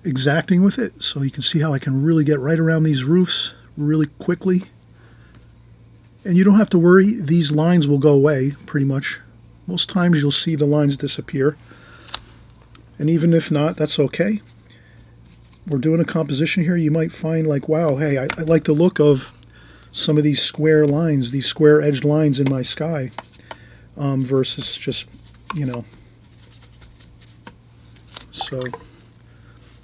exacting with it, so you can see how I can really get right around these roofs really quickly. And you don't have to worry, these lines will go away pretty much. Most times you'll see the lines disappear. And even if not, that's okay. We're doing a composition here. You might find like, wow, hey, I like the look of some of these square lines, these square edged lines in my sky, versus just, you know. So,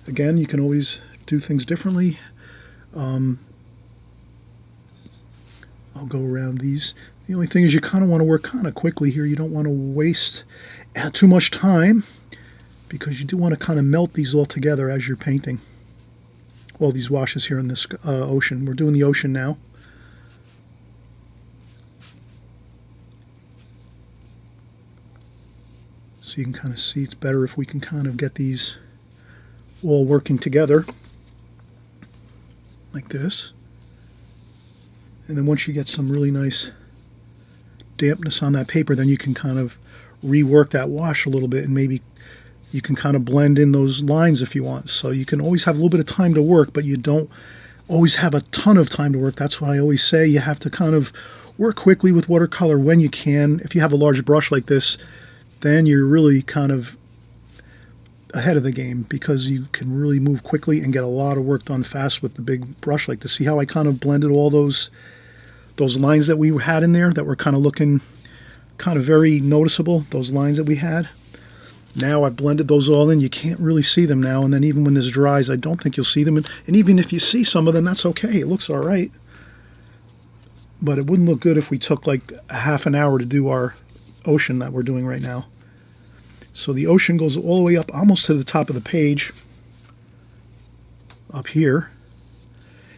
again, you can always do things differently. I'll go around these. The only thing is you kind of want to work kind of quickly here. You don't want to waste too much time, because you do want to kind of melt these all together as you're painting. All these washes here in this ocean. We're doing the ocean now. So you can kind of see it's better if we can kind of get these all working together like this. And then once you get some really nice dampness on that paper, then you can kind of rework that wash a little bit, and maybe you can kind of blend in those lines if you want. So you can always have a little bit of time to work, but you don't always have a ton of time to work. That's what I always say. You have to kind of work quickly with watercolor when you can. If you have a large brush like this, then you're really kind of ahead of the game, because you can really move quickly and get a lot of work done fast with the big brush like this. See how I kind of blended all those lines that we had in there that were kind of looking kind of very noticeable, those lines that we had. Now I've blended those all in. You can't really see them now, and then even when this dries, I don't think you'll see them. And even if you see some of them, that's okay. It looks all right. But it wouldn't look good if we took like a half an hour to do our ocean that we're doing right now. So the ocean goes all the way up almost to the top of the page, up here,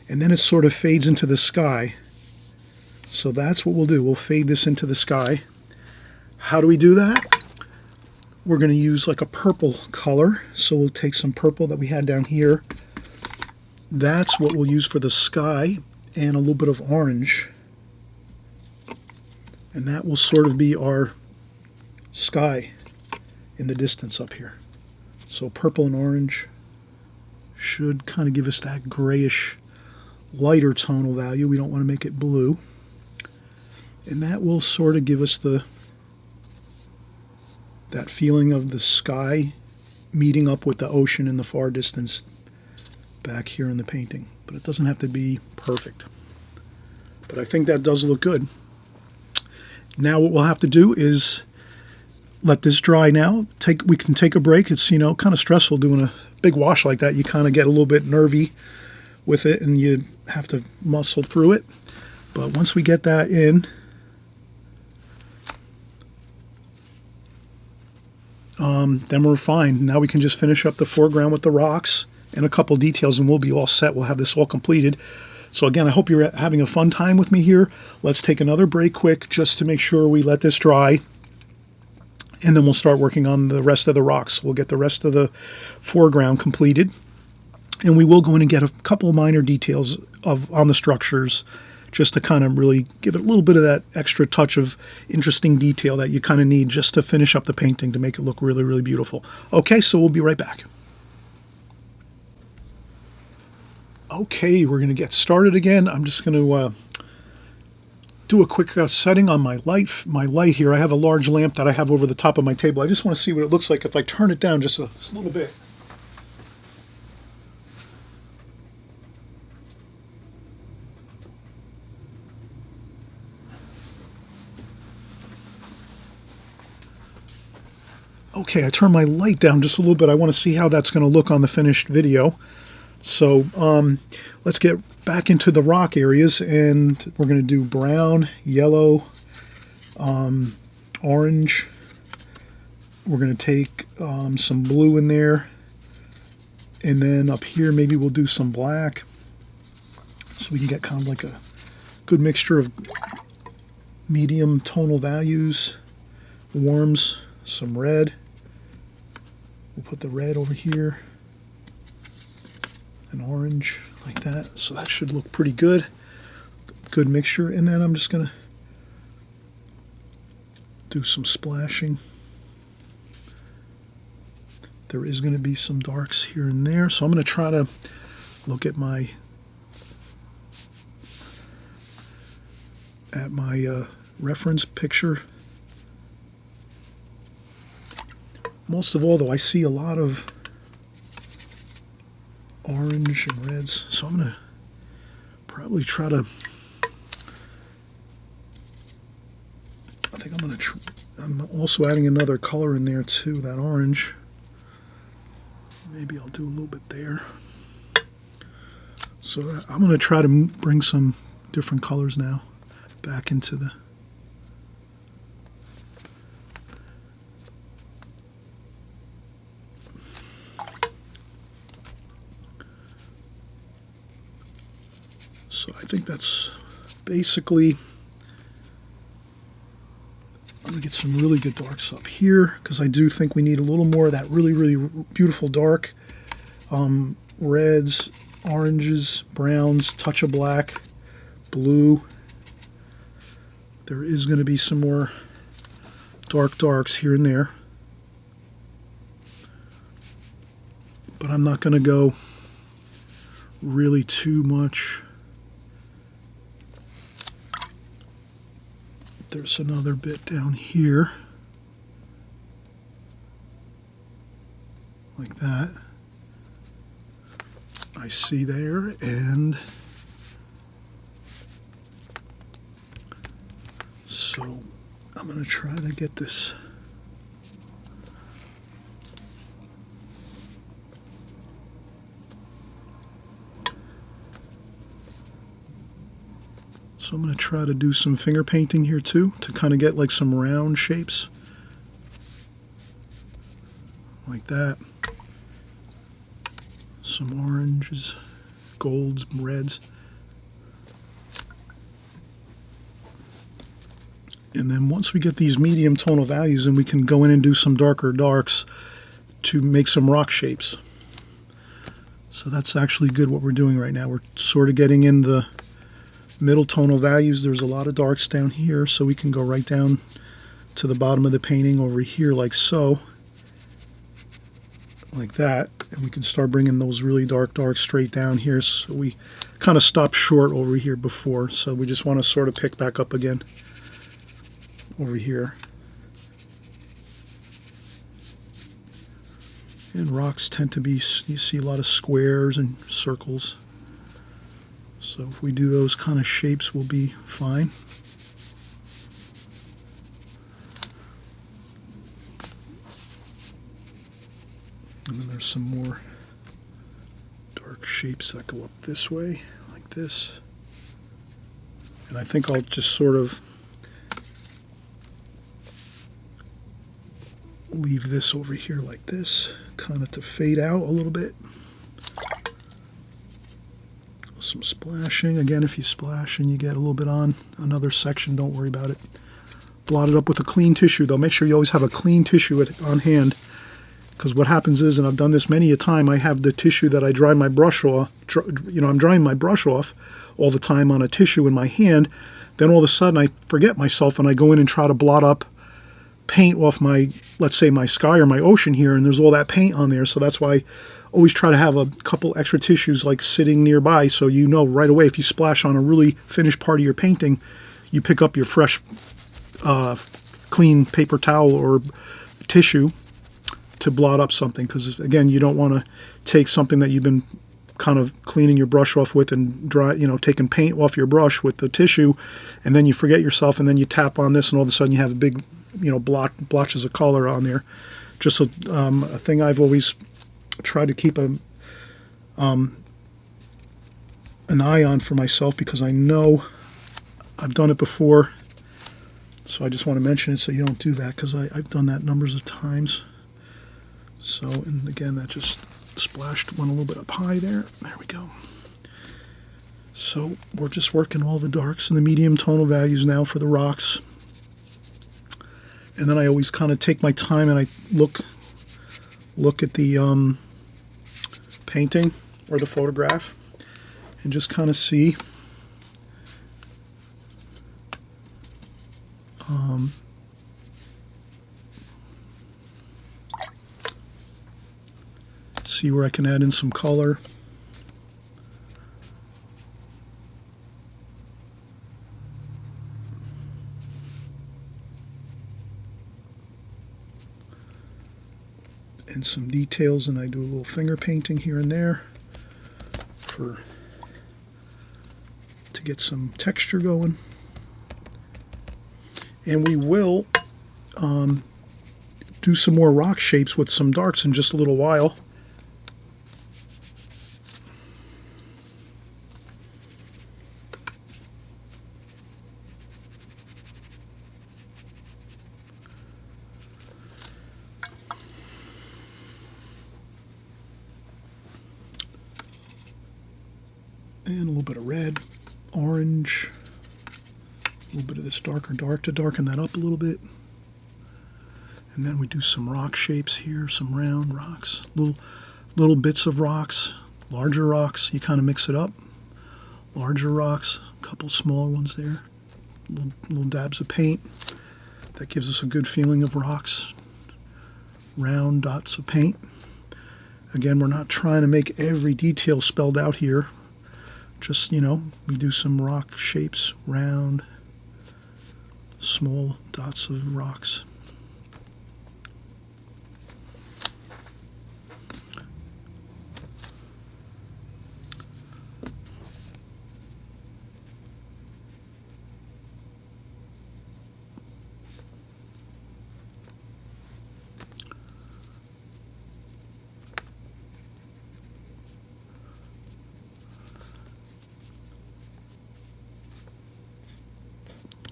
and then it sort of fades into the sky. So that's what we'll do. We'll fade this into the sky. How do we do that? We're going to use like a purple color. So we'll take some purple that we had down here. That's what we'll use for the sky, and a little bit of orange. And that will sort of be our sky in the distance up here. So purple and orange should kind of give us that grayish, lighter tonal value. We don't want to make it blue. And that will sort of give us that feeling of the sky meeting up with the ocean in the far distance back here in the painting. But it doesn't have to be perfect. But I think that does look good. Now what we'll have to do is let this dry now. We can take a break. It's, you know, kind of stressful doing a big wash like that. You kind of get a little bit nervy with it, and you have to muscle through it. But once we get that in, then we're fine. Now we can just finish up the foreground with the rocks and a couple details, and we'll be all set. We'll have this all completed. So again, I hope you're having a fun time with me here. Let's take another break quick just to make sure we let this dry, and then we'll start working on the rest of the rocks. We'll get the rest of the foreground completed, and we will go in and get a couple of minor details on the structures, just to kind of really give it a little bit of that extra touch of interesting detail that you kind of need just to finish up the painting to make it look really, really beautiful. Okay, so we'll be right back. Okay, we're going to get started again. I'm just going to do a quick setting on my light here. I have a large lamp that I have over the top of my table. I just want to see what it looks like if I turn it down just a little bit. Okay, I turned my light down just a little bit. I want to see how that's going to look on the finished video. So let's get back into the rock areas, and we're going to do brown, yellow, orange. We're going to take some blue in there, and then up here maybe we'll do some black, so we can get kind of like a good mixture of medium tonal values, warms, some red. We'll put the red over here, an orange like that. So that should look pretty good. Good mixture. And then I'm just going to do some splashing. There is going to be some darks here and there. So I'm going to try to look at my reference picture. Most of all, though, I see a lot of orange and reds, so I'm going to probably try to, I think I'm going to, I'm also adding another color in there too, that orange. Maybe I'll do a little bit there. So I'm going to try to bring some different colors now back into the So I think that's basically, I'm going to get some really good darks up here, because I do think we need a little more of that really, really beautiful dark. Reds, oranges, browns, touch of black, blue. There is going to be some more darks here and there. But I'm not going to go really too much. There's another bit down here, like that. I see there, and so I'm going to try to get this. So I'm going to try to do some finger painting here too, to kind of get like some round shapes. Like that. Some oranges, golds, reds. And then once we get these medium tonal values, then we can go in and do some darker darks to make some rock shapes. So that's actually good what we're doing right now. We're sort of getting in the middle tonal values. There's a lot of darks down here, so we can go right down to the bottom of the painting over here like so, like that, and we can start bringing those really darks straight down here. So we kind of stopped short over here before, so we just want to sort of pick back up again over here. And rocks tend to be, you see a lot of squares and circles. So if we do those kind of shapes, we'll be fine. And then there's some more dark shapes that go up this way, like this. And I think I'll just sort of leave this over here like this, kind of to fade out a little bit. Some splashing. Again, if you splash and you get a little bit on another section, don't worry about it. Blot it up with a clean tissue, though. Make sure you always have a clean tissue on hand, because what happens is, and I've done this many a time, I have the tissue that I dry my brush off, I'm drying my brush off all the time on a tissue in my hand. Then all of a sudden I forget myself and I go in and try to blot up paint off my, let's say, my sky or my ocean here, and there's all that paint on there. So that's why I always try to have a couple extra tissues like sitting nearby, so you know right away if you splash on a really finished part of your painting, you pick up your fresh clean paper towel or tissue to blot up something, because again, you don't want to take something that you've been kind of cleaning your brush off with and dry, taking paint off your brush with the tissue, and then you forget yourself, and then you tap on this and all of a sudden you have a big blotches of color on there. Just a thing I've always tried to keep an eye on for myself, because I know I've done it before. So I just want to mention it so you don't do that, because I've done that numbers of times. So, and again, that just splashed one a little bit up high there. There we go. So we're just working all the darks and the medium tonal values now for the rocks. And then I always kind of take my time and I look at the painting or the photograph and just kind of see see where I can add in some color. And some details, and I do a little finger painting here and there to get some texture going. And we will do some more rock shapes with some darks in just a little while. And a little bit of red, orange, a little bit of this darker dark to darken that up a little bit. And then we do some rock shapes here, some round rocks, little bits of rocks, larger rocks. You kind of mix it up. Larger rocks, a couple small ones there, little dabs of paint. That gives us a good feeling of rocks. Round dots of paint. Again, we're not trying to make every detail spelled out here. Just, you know, we do some rock shapes, round, small dots of rocks.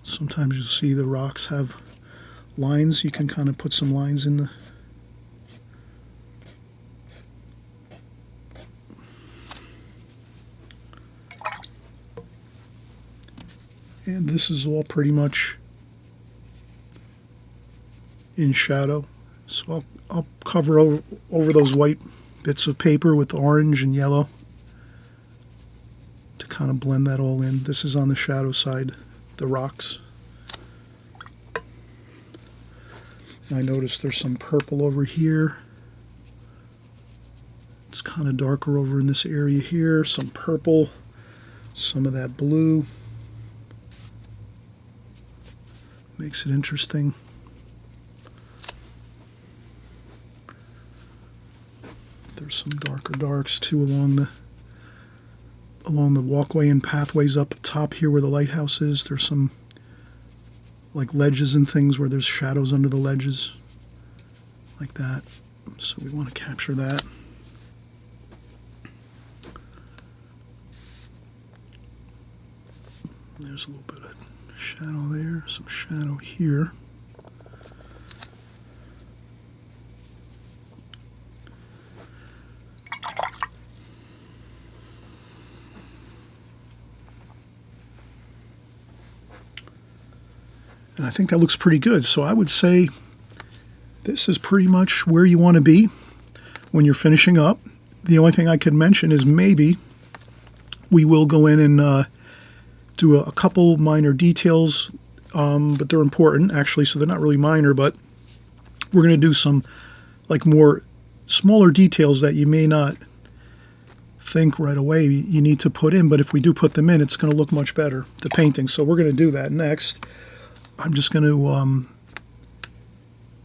Sometimes you'll see the rocks have lines. You can kind of put some lines in the and this is all pretty much in shadow. So I'll cover over those white bits of paper with orange and yellow to kind of blend that all in. This is on the shadow side, the rocks. I notice there's some purple over here. It's kind of darker over in this area here. Some purple, some of that blue. Makes it interesting. There's some darker darks too along the walkway and pathways up top here where the lighthouse is. There's some like ledges and things where there's shadows under the ledges, like that. So we want to capture that. There's a little bit of shadow there, some shadow here. And I think that looks pretty good. So I would say this is pretty much where you want to be when you're finishing up. The only thing I could mention is maybe we will go in and do a couple minor details, but they're important actually, so they're not really minor, but we're going to do some like more smaller details that you may not think right away you need to put in, but if we do put them in, it's going to look much better, the painting. So we're going to do that next. I'm just going to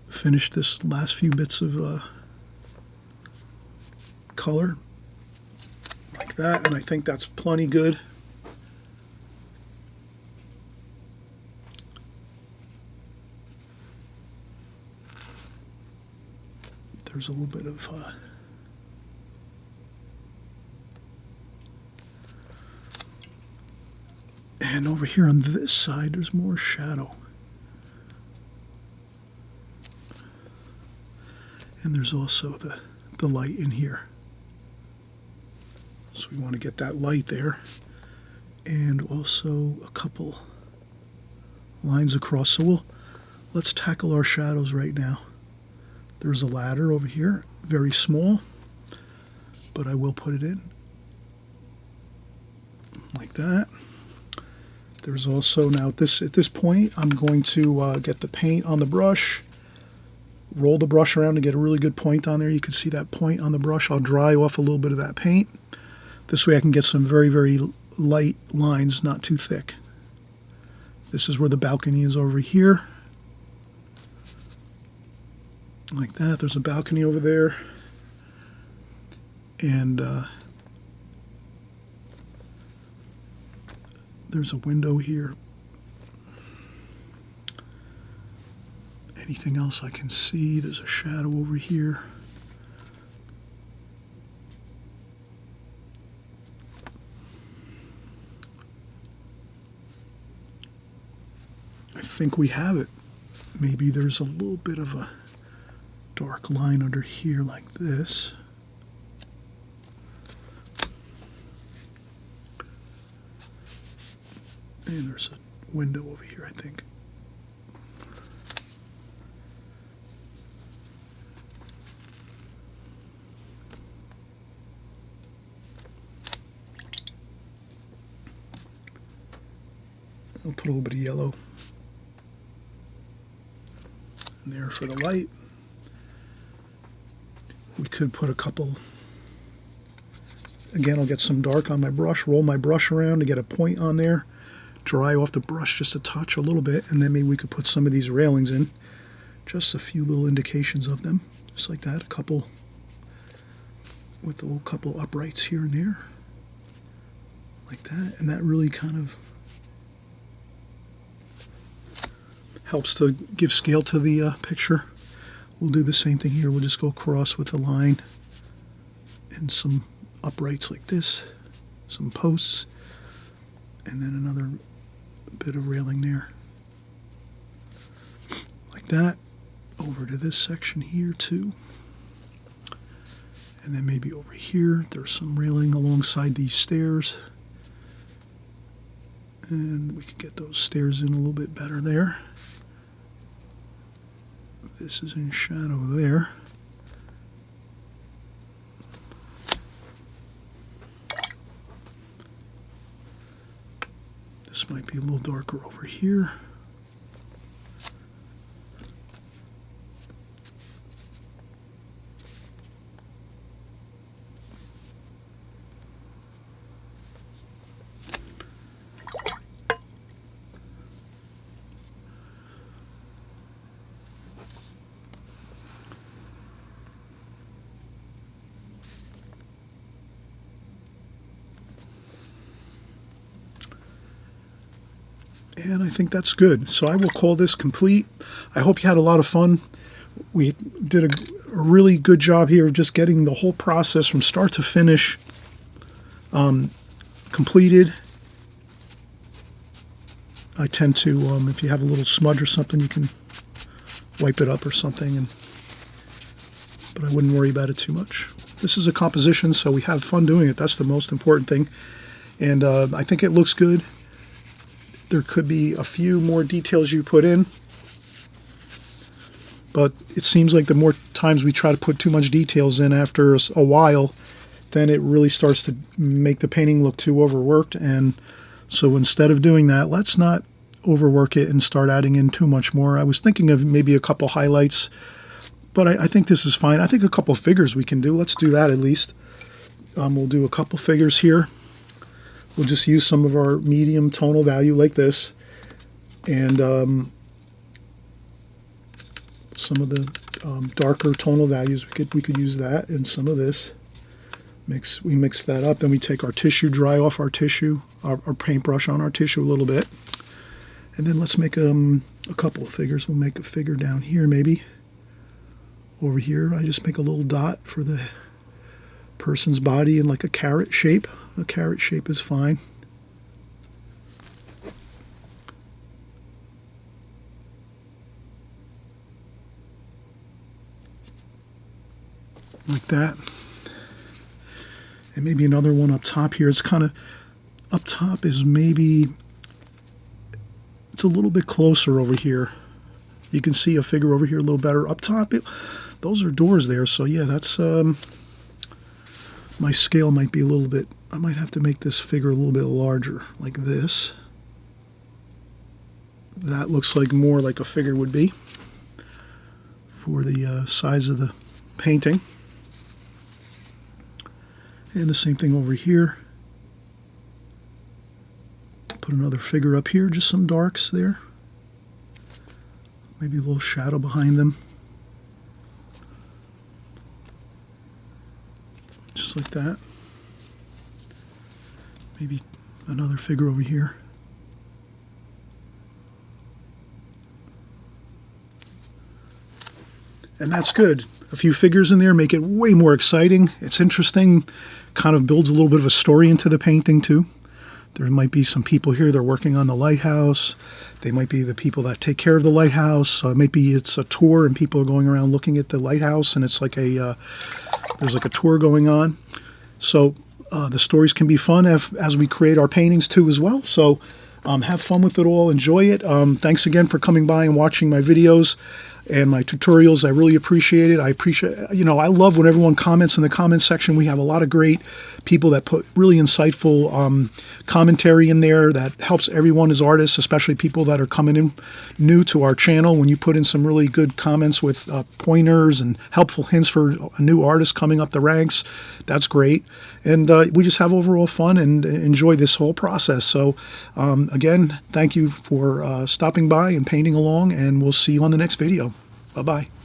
finish this last few bits of color like that, and I think that's plenty good. There's a little bit of And over here on this side, there's more shadow. And there's also the light in here. So we want to get that light there. And also a couple lines across. So let's tackle our shadows right now. There's a ladder over here, very small, but I will put it in like that. There's also, now at this point, I'm going to get the paint on the brush, roll the brush around to get a really good point on there. You can see that point on the brush. I'll dry off a little bit of that paint. This way I can get some very, very light lines, not too thick. This is where the balcony is over here. Like that. There's a balcony over there. And there's a window here. Anything else I can see? There's a shadow over here. I think we have it. Maybe there's a little bit of a dark line under here like this. And there's a window over here, I think. I'll put a little bit of yellow in there for the light. We could put a couple. Again, I'll get some dark on my brush, roll my brush around to get a point on there, dry off the brush just a touch a little bit, and then maybe we could put some of these railings in. Just a few little indications of them, just like that. A couple with a little couple uprights here and there, like that. And that really kind of helps to give scale to the picture. We'll do the same thing here. We'll just go across with a line and some uprights like this, some posts, and then another bit of railing there. Like that. Over to this section here too. And then maybe over here, there's some railing alongside these stairs. And we could get those stairs in a little bit better there. This is in shadow there. This might be a little darker over here. And I think that's good. So I will call this complete. I hope you had a lot of fun. We did a really good job here of just getting the whole process from start to finish completed. I tend to, if you have a little smudge or something, you can wipe it up or something, but I wouldn't worry about it too much. This is a composition, so we have fun doing it. That's the most important thing. And I think it looks good. There could be a few more details you put in, but it seems like the more times we try to put too much details in after a while, then it really starts to make the painting look too overworked. And so instead of doing that, let's not overwork it and start adding in too much more. I was thinking of maybe a couple highlights, but I think this is fine. I think a couple figures we can do. Let's do that at least. We'll do a couple figures here. We'll just use some of our medium tonal value like this, and some of the darker tonal values. We could use that, and some of this. We mix that up. Then we take our tissue, dry off our tissue, our paintbrush on our tissue a little bit, and then let's make a couple of figures. We'll make a figure down here maybe. Over here, I just make a little dot for the person's body in like a carrot shape. A carrot shape is fine. that. And maybe another one up top here. It's kind of, up top is maybe, it's a little bit closer over here. You can see a figure over here a little better. Up top, those are doors there. So yeah, that's, my scale might be a little bit, I might have to make this figure a little bit larger, like this. That looks like more like a figure would be for the size of the painting. And the same thing over here. Put another figure up here, just some darks there. Maybe a little shadow behind them. Just like that. Maybe another figure over here. And that's good. A few figures in there make it way more exciting. It's interesting, kind of builds a little bit of a story into the painting too. There might be some people here that are working on the lighthouse. They might be the people that take care of the lighthouse. Maybe it's a tour and people are going around looking at the lighthouse, and it's like a there's like a tour going on. So the stories can be fun as we create our paintings too as well. So have fun with it all. Enjoy it. Thanks again for coming by and watching my videos and my tutorials. I really appreciate it. I love when everyone comments in the comment section. We have a lot of great people that put really insightful commentary in there that helps everyone as artists, especially people that are coming in new to our channel. When you put in some really good comments with pointers and helpful hints for a new artist coming up the ranks, that's great. And we just have overall fun and enjoy this whole process. So again, thank you for stopping by and painting along, and we'll see you on the next video. Bye-bye.